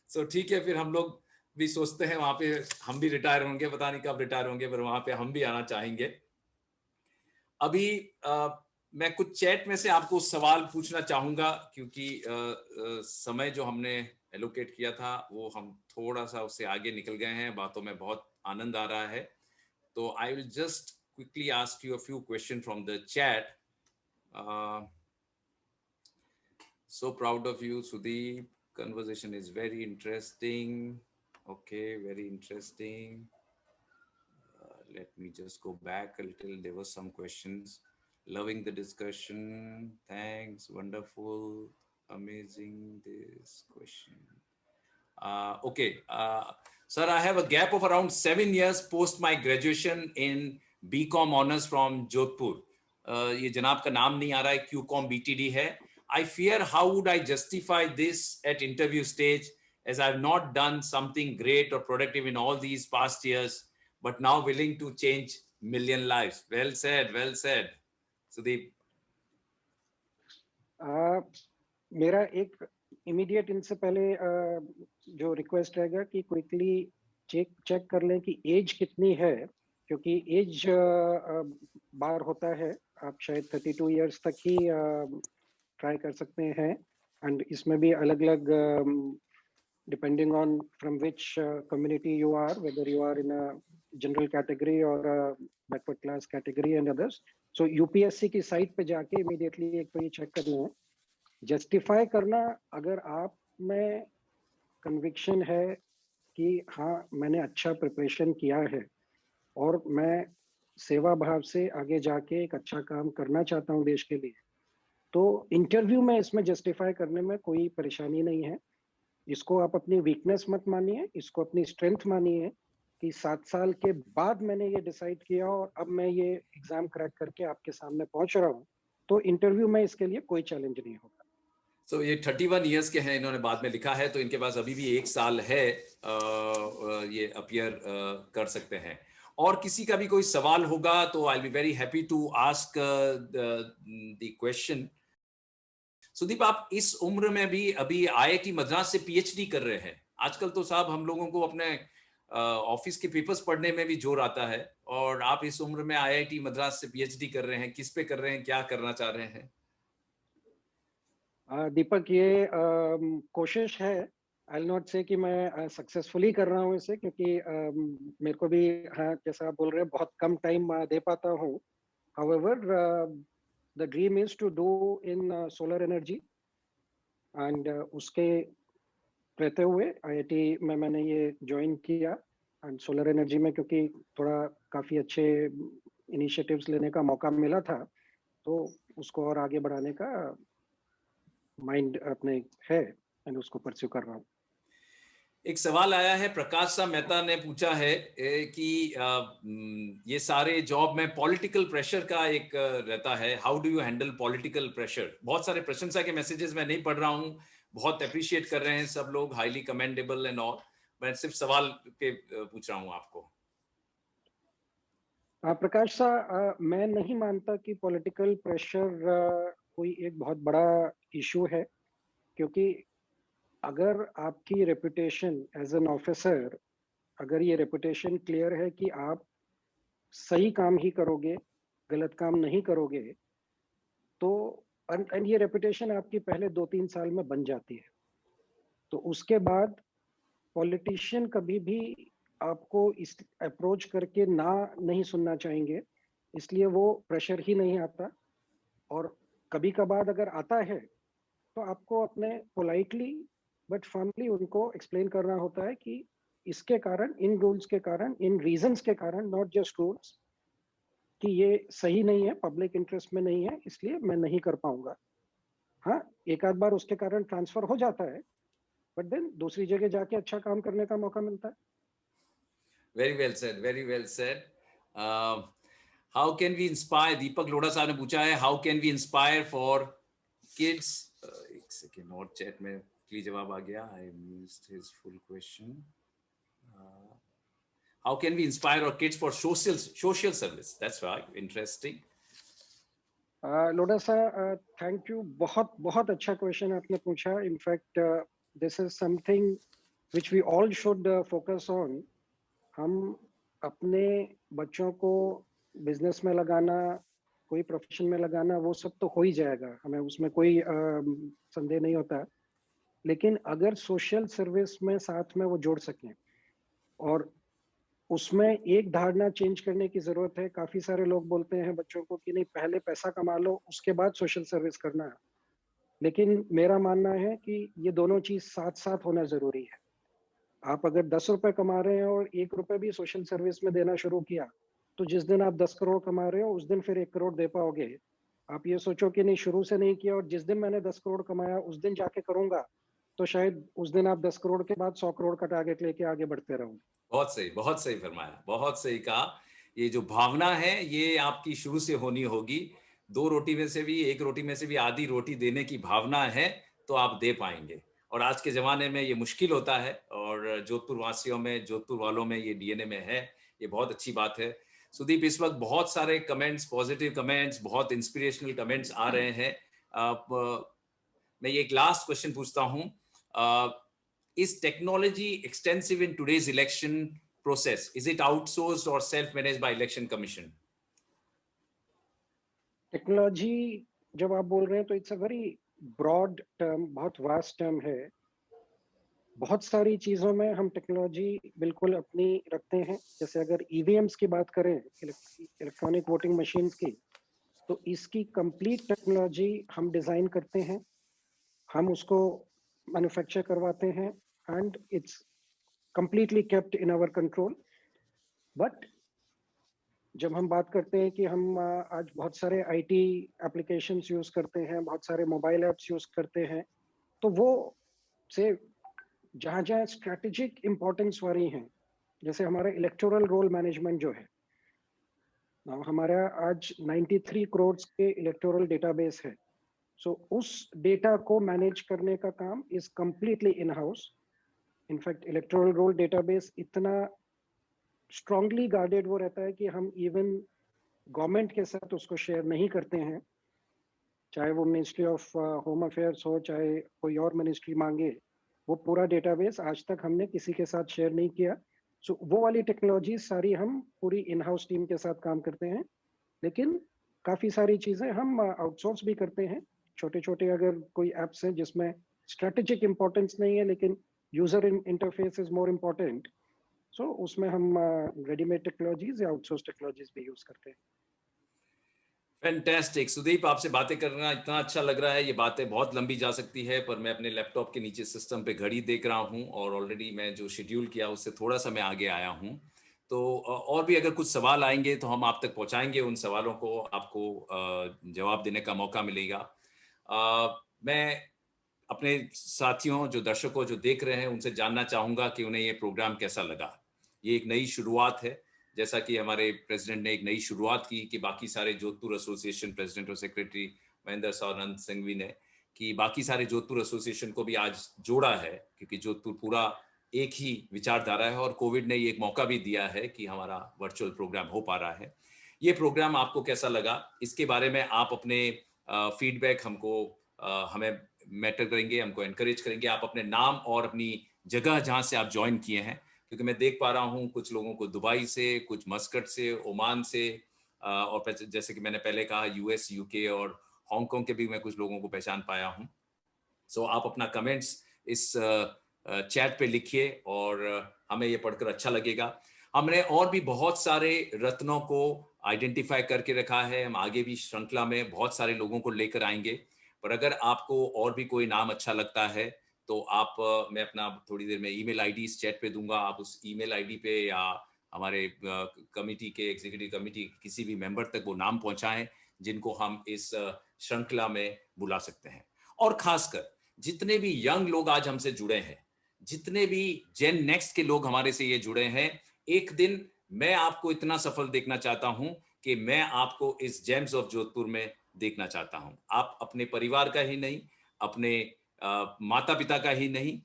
So ठीक है, फिर हम लोग भी सोचते हैं वहां पे हम भी रिटायर होंगे, पता नहीं कब रिटायर होंगे, पर वहां पे हम भी आना चाहेंगे। अभी मैं कुछ चैट में से आपको सवाल पूछना चाहूंगा, क्योंकि समय जो हमने एलोकेट किया था वो हम थोड़ा सा उससे आगे निकल गए हैं। बातों में बहुत आनंद आ रहा है, तो I will just quickly ask you a few question from the chat. So proud of you, Sudeep. Conversation is very interesting. Okay, very interesting. Let me just go back a little. There were some questions. Loving the discussion. Thanks. Wonderful. Amazing. This question. Okay. Sir, I have a gap of around 7 years post my graduation in BCom honors from Jodhpur. ये जनाब का नाम नहीं आ रहा है, QCom BTD है। I fear how would I justify this at interview stage, as I have not done something great or productive in all these past years, but now willing to change million lives. Well said, well said. Sudeep.
मेरा एक इमीडिएट इनसे पहले जो रिक्वेस्ट रहेगा कि क्विकली चेक कर लें कि एज कितनी है, क्योंकि एज बार होता है। आप शायद 32 इयर्स तक ही ट्राई कर सकते हैं, एंड इसमें भी अलग अलग depending on from which community you are, whether you are in a general category और backward class category and others. So UPSC की साइट पे जाके इमीडिएटली एक तो ये चेक करना है। जस्टिफाई करना, अगर आप में कन्विक्शन है कि हाँ मैंने अच्छा प्रिपरेशन किया है और मैं सेवा भाव से आगे जाके एक अच्छा काम करना चाहता हूँ देश के लिए, तो इंटरव्यू में इसमें जस्टिफाई करने में कोई परेशानी नहीं है। इसको आप अपनी वीकनेस मत मानिए, इसको अपनी स्ट्रेंथ मानिए कि 7 साल के बाद मैंने ये डिसाइड किया और अब मैं ये एग्जाम क्रैक करके आपके सामने पहुंच रहा हूँ, तो इंटरव्यू में इसके लिए कोई चैलेंज नहीं होगा।
तो ये 31 ईयर्स के हैं, इन्होंने बाद में लिखा है, तो इनके पास अभी भी 1 साल है, ये अपीयर कर सकते हैं। और किसी का भी कोई सवाल होगा तो I will be very happy to ask the question. Sudeep, आप इस उम्र में भी अभी आईआईटी मद्रास से पीएचडी कर रहे हैं। आजकल तो साहब हम लोगों को अपने ऑफिस के पेपर्स पढ़ने में भी जोर आता है, और आप इस उम्र में आईआईटी मद्रास से पीएचडी कर रहे हैं। किस पे कर रहे हैं, क्या करना चाह रहे हैं?
दीपक, ये कोशिश है। आई नॉट से कि मैं सक्सेसफुली कर रहा हूँ इसे, क्योंकि मेरे को भी, हाँ जैसा आप बोल रहे हैं, बहुत कम टाइम दे पाता हूँ। However, the dream is to do in solar energy, and उसके रहते हुए आईआईटी में मैंने ये ज्वाइन किया, एंड सोलर एनर्जी में क्योंकि थोड़ा काफ़ी अच्छे इनिशिएटिव्स लेने का मौका मिला था, तो उसको और आगे बढ़ाने का माइंड अपने है, एंड उसको परस्यू कर रहा हूँ।
एक सवाल आया है, प्रकाश सा मेहता ने पूछा है कि ये सारे जॉब में पॉलिटिकल प्रेशर का एक रहता है। How do you handle political pressure? बहुत सारे प्रशंसा के मैसेजेस मैं नहीं पढ़ रहा हूँ, बहुत अप्रिशिएट कर रहे हैं सब लोग, हाईली कमेंडेबल एंड ऑल। मैं सिर्फ सवाल पे पूछ रहा हूँ आपको।
प्रकाश सा, मैं नहीं मानता कि पॉलिटिकल प्रेशर कोई एक बहुत बड़ा इशू है, क्योंकि अगर आपकी रेपुटेशन एज एन ऑफिसर, अगर ये रेपुटेशन क्लियर है कि आप सही काम ही करोगे, गलत काम नहीं करोगे, तो एंड ये रेपुटेशन आपकी पहले 2-3 साल में बन जाती है, तो उसके बाद पॉलिटिशियन कभी भी आपको इस अप्रोच करके ना नहीं सुनना चाहेंगे, इसलिए वो प्रेशर ही नहीं आता। और कभी कभार अगर आता है तो आपको अपने पोलाइटली बट फर्मली उनको एक्सप्लेन करना होता है कि इसके कारण, इन रूल्स के कारण, इन रीजंस के कारण, नॉट जस्ट रूल्स, कि ये सही नहीं है, पब्लिक इंटरेस्ट में नहीं है, इसलिए मैं नहीं कर पाऊंगा। हाँ, एक आध बार उसके कारण ट्रांसफर हो जाता है, बट देन दूसरी जगह जाके अच्छा काम करने का मौका मिलता है।
Very well said, very well said. How can we inspire, Deepak Lodha साहब ने पूछा है, how can we inspire for kids? एक सेकेंड, और चैट में जवाब आ गया, I missed his full question. How can we inspire our kids for social service? That's right, interesting.
लोडा सा, थैंक यू, बहुत बहुत अच्छा क्वेश्चन आपने पूछा। In fact this is something which we all should focus on. हम अपने बच्चों को बिजनेस में लगाना, कोई प्रोफेशन में लगाना, वो सब तो हो ही जाएगा, हमें उसमें कोई संदेह नहीं होता, लेकिन अगर सोशल सर्विस में साथ में वो जोड़ सकें, और उसमें एक धारणा चेंज करने की जरूरत है। काफी सारे लोग बोलते हैं बच्चों को कि नहीं, पहले पैसा कमा लो, उसके बाद सोशल सर्विस करना है, लेकिन मेरा मानना है कि ये दोनों चीज साथ साथ होना जरूरी है। आप अगर 10 रुपए कमा रहे हैं और 1 रुपए भी सोशल सर्विस में देना शुरू किया, तो जिस दिन आप 10 करोड़ कमा रहे हो, उस दिन फिर 1 करोड़ दे पाओगे। आप ये सोचो कि नहीं, शुरू से नहीं किया और जिस दिन मैंने 10 करोड़ कमाया उस दिन जाके करूंगा, तो शायद उस दिन आप 10 करोड़ के बाद 100 करोड़ का टारगेट लेके आगे बढ़ते रहोगे।
बहुत सही फरमाया, बहुत सही कहा। ये जो भावना है ये आपकी शुरू से होनी होगी। 2 रोटी में से भी, 1 रोटी में से भी आधी रोटी देने की भावना है तो आप दे पाएंगे। और आज के जमाने में ये मुश्किल होता है, और जोधपुर वासियों में, जोधपुर वालों में ये डीएनए में है। ये बहुत अच्छी बात है। सुदीप, इस वक्त बहुत सारे कमेंट्स, पॉजिटिव कमेंट्स, बहुत इंस्पिरेशनल कमेंट्स आ रहे हैं। आप, मैं ये एक लास्ट क्वेश्चन पूछता हूँ। Is technology extensive in today's election process? Is it outsourced or self-managed by Election Commission?
Technology जब आप बोल रहे हैं तो it's a very broad term, बहुत वास्ट टर्म है। बहुत सारी चीजों में हम टेक्नोलॉजी बिल्कुल अपनी रखते हैं। जैसे अगर ईवीएम्स की बात करें, इलेक्ट्रॉनिक वोटिंग मशीन्स की, तो इसकी कंप्लीट टेक्नोलॉजी हम डिजाइन करते हैं, हम उसको मैन्युफैक्चर करवाते हैं, and it's completely kept in our control. But जब हम बात करते हैं कि हम आज बहुत सारे आईटी एप्लीकेशंस यूज करते हैं, बहुत सारे मोबाइल ऐप्स यूज करते हैं, तो वो से जहाँ जहाँ स्ट्रेटेजिक इंपॉर्टेंस वाली हैं, जैसे हमारा इलेक्टोरल रोल मैनेजमेंट जो है, हमारा आज 93 करोड़ के इलेक्टोरल डेटाबेस है, सो उस डेटा को मैनेज करने का काम is completely in house. In fact electoral roll database इतना स्ट्रांगली गार्डेड वो रहता है कि हम इवन गवर्नमेंट के साथ उसको शेयर नहीं करते हैं, चाहे वो मिनिस्ट्री ऑफ होम अफेयर्स हो, चाहे कोई और मिनिस्ट्री मांगे. वो पूरा डेटाबेस आज तक हमने किसी के साथ शेयर नहीं किया. सो वो वाली टेक्नोलॉजी सारी हम पूरी इन हाउस टीम के साथ काम करते हैं. लेकिन काफी सारी चीजें हम आउटसोर्स भी करते हैं. छोटे छोटे अगर कोई एप्स हैं जिसमें स्ट्रेटेजिक इंपॉर्टेंस नहीं है लेकिन user interface is more important, so उसमें हम रेडीमेड टेक्नोलॉजीज या आउटसोर्स टेक्नोलॉजीज भी यूज करते हैं.
फैंटास्टिक सुदीप, आपसे बातें करना इतना अच्छा लग रहा है. ये बातें बहुत लंबी जा सकती है, पर मैं अपने लैपटॉप के नीचे सिस्टम पे घड़ी देख रहा हूँ और ऑलरेडी मैं जो शेड्यूल किया उससे थोड़ा सा मैं आगे आया हूँ. तो और भी अगर कुछ सवाल आएंगे तो हम आप तक पहुंचाएंगे. उन सवालों को आपको जवाब देने का मौका मिलेगा. मैं अपने साथियों, जो दर्शकों जो देख रहे हैं, उनसे जानना चाहूंगा कि उन्हें ये प्रोग्राम कैसा लगा. ये एक नई शुरुआत है, जैसा कि हमारे प्रेसिडेंट ने एक नई शुरुआत की कि बाकी सारे जोधपुर एसोसिएशन प्रेसिडेंट और सेक्रेटरी महेंद्र सावरंत सिंघवी ने, कि बाकी सारे जोधपुर एसोसिएशन को भी आज जोड़ा है, क्योंकि जोधपुर पूरा एक ही विचारधारा है और कोविड ने ये एक मौका भी दिया है कि हमारा वर्चुअल प्रोग्राम हो पा रहा है. ये प्रोग्राम आपको कैसा लगा, इसके बारे में आप अपने फीडबैक हमको हमें मैटर करेंगे, हमको एनकरेज करेंगे. आप अपने नाम और अपनी जगह जहां से आप ज्वाइन किए हैं, क्योंकि मैं देख पा रहा हूँ कुछ लोगों को दुबई से, कुछ मस्कट से, ओमान से, और जैसे कि मैंने पहले कहा यूएस, यूके और हांगकांग के भी मैं कुछ लोगों को पहचान पाया हूँ. सो आप अपना कमेंट्स इस चैट पे लिखिए और हमें ये पढ़कर अच्छा लगेगा. हमने और भी बहुत सारे रत्नों को आइडेंटिफाई करके रखा है. हम आगे भी श्रृंखला में बहुत सारे लोगों को लेकर आएंगे. पर अगर आपको और भी कोई नाम अच्छा लगता है तो आप मैं अपना थोड़ी देर में ईमेल आईडी इस चैट पे दूंगा. आप उस ईमेल आईडी पे या हमारे कमिटी के एग्जीक्यूटिव कमिटी किसी भी मेंबर तक वो नाम पहुंचाएं जिनको हम इस श्रृंखला में बुला सकते हैं. और खासकर जितने भी यंग लोग आज हमसे जुड़े हैं, जितने भी जेन नेक्स्ट के लोग हमारे से ये जुड़े हैं, एक दिन मैं आपको इतना सफल देखना चाहता हूं कि मैं आपको इस जेम्स ऑफ जोधपुर में देखना चाहता हूं. आप अपने परिवार का ही नहीं, अपने माता पिता का ही नहीं,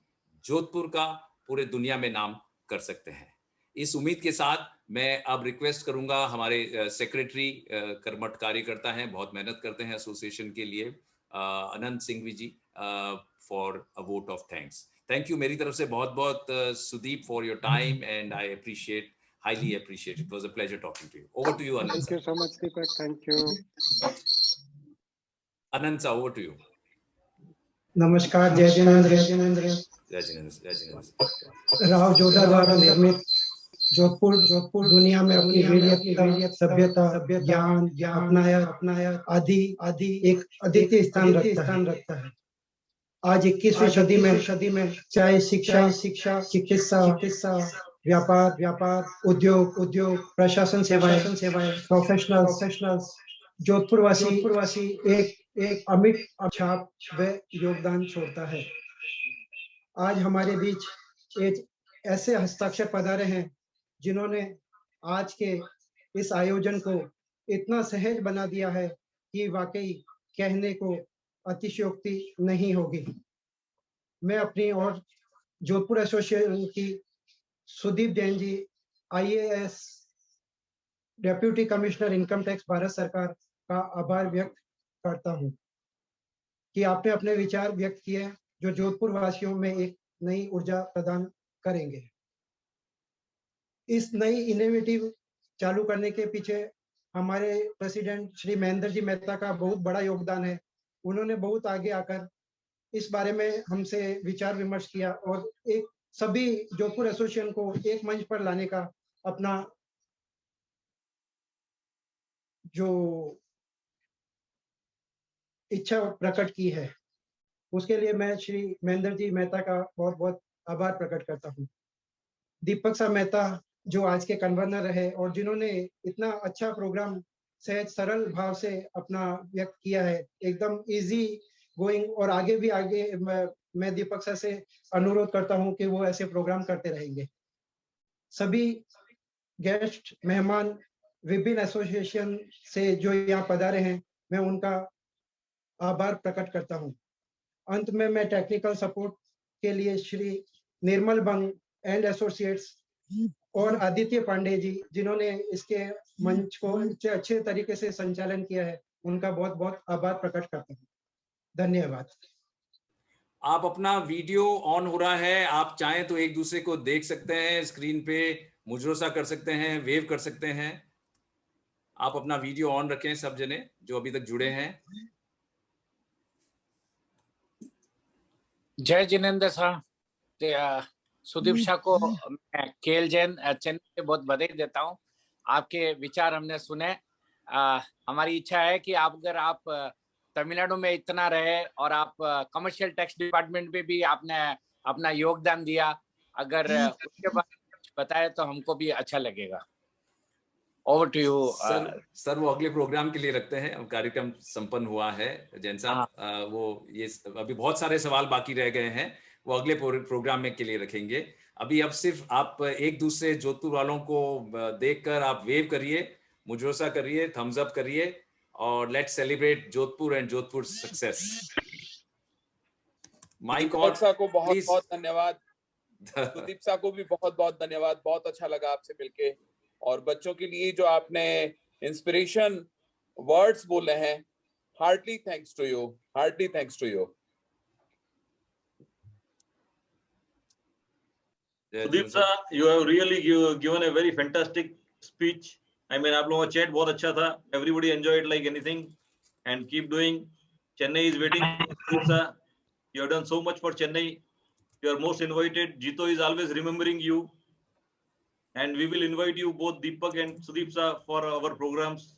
जोधपुर का पूरे दुनिया में नाम कर सकते हैं. इस उम्मीद के साथ मैं अब रिक्वेस्ट करूंगा, हमारे सेक्रेटरी कर्मठ कार्यकर्ता हैं, बहुत मेहनत करते हैं एसोसिएशन के लिए, Anant Singhvi ji, for a vote of thanks. Thank you मेरी तरफ से बहुत बहुत, Sudeep, for your time, and I appreciate, highly appreciate. It was a pleasure talking to you. Over to you, Anand.
Thank you so much, Deepak. Thank you.
Anand, over to you.
नमस्कार. जय जिनेंद्र.
जय जिनेंद्र. जय जिनेंद्र.
राव जोधा द्वारा निर्मित जोधपुर दुनिया में अपनी वीरियता, सभ्यता, ज्ञान अपनाया आदि एक अद्वितीय स्थान रखता है. आज 21वीं सदी में चाहे शिक्षा, चिकित्सा, व्यापार, उद्योग, प्रशासन सेवाएं, प्रोफेशनल्स, जोधपुरवासी एक अमिट छाप व योगदान छोड़ता है. आज हमारे बीच एक ऐसे हस्ताक्षर पधारे हैं जिन्होंने आज के इस आयोजन को इतना सहज बना दिया है कि वाकई कहने को अतिशयोक्ति नहीं होगी. मैं अपनी और जोधपुर एसोसिएशन की Sudeep Jain ji, IAS deputy commissioner income tax, Bharat सरकार का आभार व्यक्त करता हूं कि आपने अपने विचार व्यक्त किए जो जोधपुर वासियों में एक नई ऊर्जा प्रदान करेंगे. इस नई इनोवेटिव चालू करने के पीछे हमारे प्रेसिडेंट श्री महेंद्र जी मेहता का बहुत बड़ा योगदान है. उन्होंने बहुत आगे आकर इस बारे में हमसे विचार विमर्श किया और एक सभी जोधपुर एसोसिएशन को एक मंच पर लाने का अपना जो इच्छा प्रकट की है, उसके लिए मैं श्री महेंद्र जी मेहता का बहुत बहुत आभार प्रकट करता हूँ. दीपक साहब मेहता जो आज के कन्वीनर रहे और जिन्होंने इतना अच्छा प्रोग्राम सहज सरल भाव से अपना व्यक्त किया है, एकदम इजी गोइंग, और आगे मैं दीपक साहब से अनुरोध करता हूं कि वो ऐसे प्रोग्राम करते रहेंगे. सभी गेस्ट मेहमान विभिन्न एसोसिएशन से जो यहाँ पधारे हैं, मैं उनका आभार प्रकट करता हूं। अंत में मैं टेक्निकल सपोर्ट के लिए श्री निर्मल बंग एंड एसोसिएट्स और आदित्य पांडे जी, जिन्होंने इसके मंच को अच्छे तरीके से संचालन किया है, उनका बहुत बहुत आभार प्रकट करता हूँ। धन्यवाद।
आप अपना वीडियो ऑन हो रहा है, आप चाहें तो एक दूसरे को देख सकते हैं, स्क्रीन पे मुजरोसा कर सकते हैं, वेव कर सकते हैं। आप अपना वीडियो ऑन रखें सब जने जो अभी तक जुड़े हैं।
जय जिनेंद्र साहब, सुदीप शाह को मैं केएल जैन चेन्नई से बहुत बधाई देता हूं। आपके विचार हमने सुने। हमारी इच्छा है कि अगर आप तमिलनाडु में इतना रहे और आप कमर्शियल टैक्स डिपार्टमेंट में भी आपने अपना योगदान दिया, अगर उसके बारे में कुछ बताए तो हमको भी अच्छा लगेगा। Over to you
sir. वो अगले प्रोग्राम के लिए रखते हैं, अब कार्यक्रम संपन्न हुआ है जैन साहब। वो ये अभी बहुत सारे सवाल बाकी रह गए हैं, वो अगले प्रोग्राम में के लिए रखेंगे। अभी अब सिर्फ आप एक दूसरे जोधपुर वालों को देखकर आप वेव करिए, मुजरोसा करिए, थम्स अप करिए और let's celebrate Jodhpur and Jodhpur success. Mike और
को बहुत बहुत धन्यवाद। सुदीप सा को भी बहुत बहुत धन्यवाद। बहुत अच्छा लगा आपसे मिलके, और बच्चों के लिए जो आपने इंस्पिरेशन वर्ड्स बोले हैं, heartly thanks to you, heartly thanks to you.
Sudeep sir, you have really given a very fantastic speech. I mean, आप लोगों का chat बहुत अच्छा था. Everybody enjoyed like anything, and keep doing. Chennai is waiting. Sudeep sir, you have done so much for Chennai. You are most invited. Jito is always remembering you, and we will invite you both, Deepak and Sudeep sir, for our programs.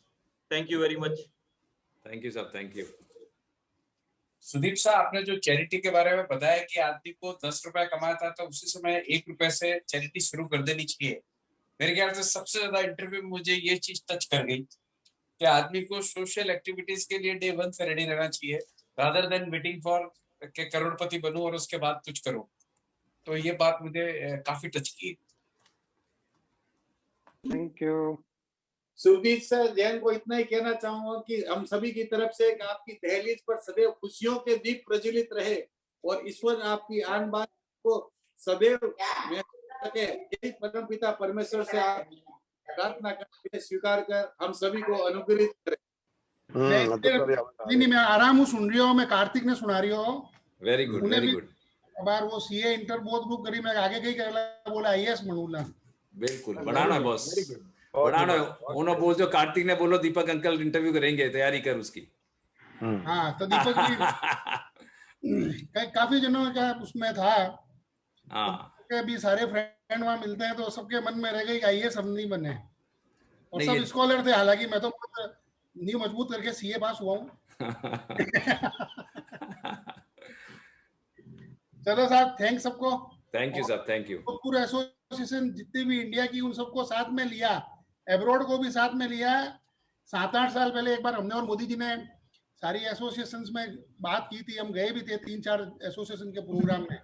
Thank you very much.
Thank you sir. Thank you.
Sudeep साहब, आपने जो चैरिटी के बारे में बताया कि आदमी को 10 रुपए कमाता तो उसी समय 1 रुपए से चैरिटी शुरू कर देनी चाहिए। मेरे ख्याल से सबसे ज्यादा इंटरव्यू में मुझे ये चीज टच कर गई कि आदमी को सोशल एक्टिविटीज के लिए डे 1 से रेडी रहना चाहिए, रादर देन वेटिंग फॉर के करोड़पति बनूं और उसके बाद कुछ करूं। तो ये बात मुझे काफी टच की।
Thank you.
Surjit sir, Jain को इतना ही कहना चाहूंगा कि हम सभी की तरफ से आपकी दहलीज पर सदैव खुशियों के दीप प्रज्वलित रहे और ईश्वर आपकी आन बान को सदैव सके। यही परमपिता परमेश्वर से आप प्रार्थना करके स्वीकार कर हम सभी को अनुग्रहित करें।
नहीं, मैं आराम हूँ, सुन रही हूँ, मैं कार्तिक ने सुना रही हूँ।
Very good, very good.
बार वो सीए इंटर बहुत ग्रुप करी, मैं आगे गई बोला आईएएस बनूंगा।
बिल्कुल बनाना बॉस, बनाना। उन्होंने बोल जो कार्तिक ने बोलो दीपक अंकल इंटरव्यू करेंगे, तैयारी कर उसकी।
हाँ, तो दीपक भी काफी जनों का उसमें था। हाँ, भी सारे फ्रेंड वहां मिलते हैं तो सबके मन में रह गई आईएएस हम नहीं बने, और सब स्कॉलर थे। हालांकि मैं तो नींव मजबूत करके सीए पास हुआ हूँ। चलो साहब, थैंक सबको।
Thank you sir, thank you.
पूरा एसोसिएशन जितनी भी इंडिया की, उन सबको साथ में लिया, एब्रॉड को भी साथ में लिया। 7-8 साल पहले एक बार हमने और मोदी जी ने सारी एसोसिएशंस में बात की थी, हम गए भी थे 3-4 एसोसिएशन के प्रोग्राम में।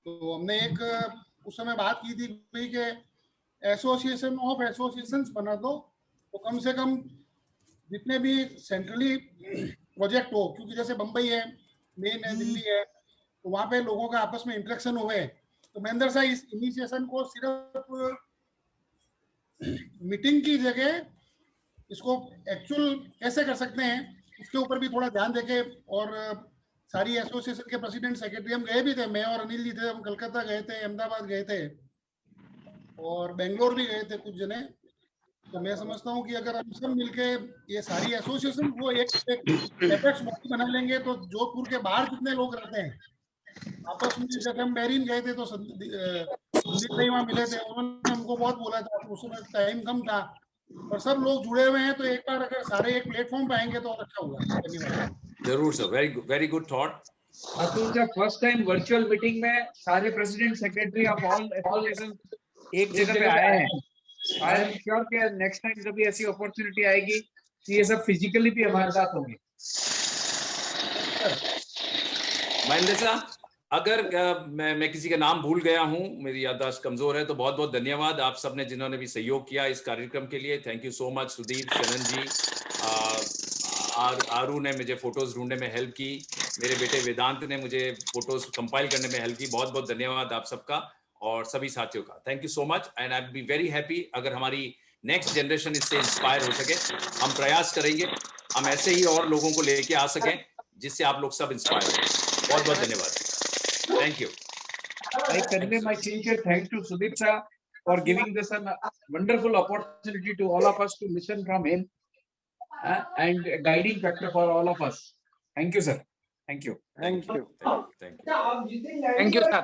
तो हमने एक उस समय बात की थी कि एसोसिएशन ऑफ एसोसिएशंस बना दो, तो कम से कम जितने भी सेंट्रली प्रोजेक्ट हो, क्योंकि जैसे बम्बई है, मेन है, दिल्ली है, तो वहाँ पे लोगों का आपस में इंटरेक्शन हुए। तो महेंद्र साहब इस इनिशिएशन को सिर्फ मीटिंग की जगह इसको एक्चुअल कैसे कर सकते हैं, इसके ऊपर भी थोड़ा ध्यान देके, और सारी एसोसिएशन के प्रेसिडेंट सेक्रेटरी हम गए भी थे, मैं और अनिल जी थे, हम कलकत्ता गए थे, अहमदाबाद गए थे और बेंगलोर भी गए थे कुछ जने। तो मैं समझता हूँ कि अगर हम सब मिलके ये सारी एसोसिएशन को एक एपेक्स बॉडी बना लेंगे, तो जोधपुर के बाहर कितने लोग रहते हैं आपस में। जब हम बहरीन गए थे तो संदीप भाई वहाँ मिले थे, उन्होंने हमको बहुत बोला था, उस समय टाइम कम था, और सब लोग जुड़े हुए हैं। तो एक बार अगर सारे एक प्लेटफॉर्म पे आएंगे तो अच्छा होगा।
जरूर sir, very good thought.
Atul sir, first time virtual meeting में सारे president secretary of all association एक जगह पे आए हैं। आई एम श्योर कि नेक्स्ट टाइम कभी ऐसी अपॉर्चुनिटी आएगी कि ये सब फिजिकली भी हमारे साथ होंगे।
महेंद्र साहब, अगर मैं किसी का नाम भूल गया हूं, मेरी याददाश्त कमजोर है, तो बहुत बहुत धन्यवाद आप सबने जिन्होंने भी सहयोग किया इस कार्यक्रम के लिए। Thank you so much Sudeep, Sharan ji. आरू ने मुझे फोटोज ढूंढने में हेल्प की, मेरे बेटे वेदांत ने मुझे फोटोज कंपाइल करने में हेल्प की। बहुत बहुत धन्यवाद आप सबका और सभी साथियों का। Thank you so much and I B very happy अगर हमारी नेक्स्ट जनरेशन इससे इंस्पायर हो सके। हम प्रयास करेंगे हम ऐसे ही और लोगों को लेके आ सकें जिससे आप लोग सब इंस्पायर हो। बहुत बहुत धन्यवाद। Thank you.
I convey my sincere thanks to Sudip sir for giving this a wonderful opportunity to all of us to listen from him and a guiding factor for all of us. Thank you, sir. Thank you.
Thank you.
Thank you.
Thank you, sir.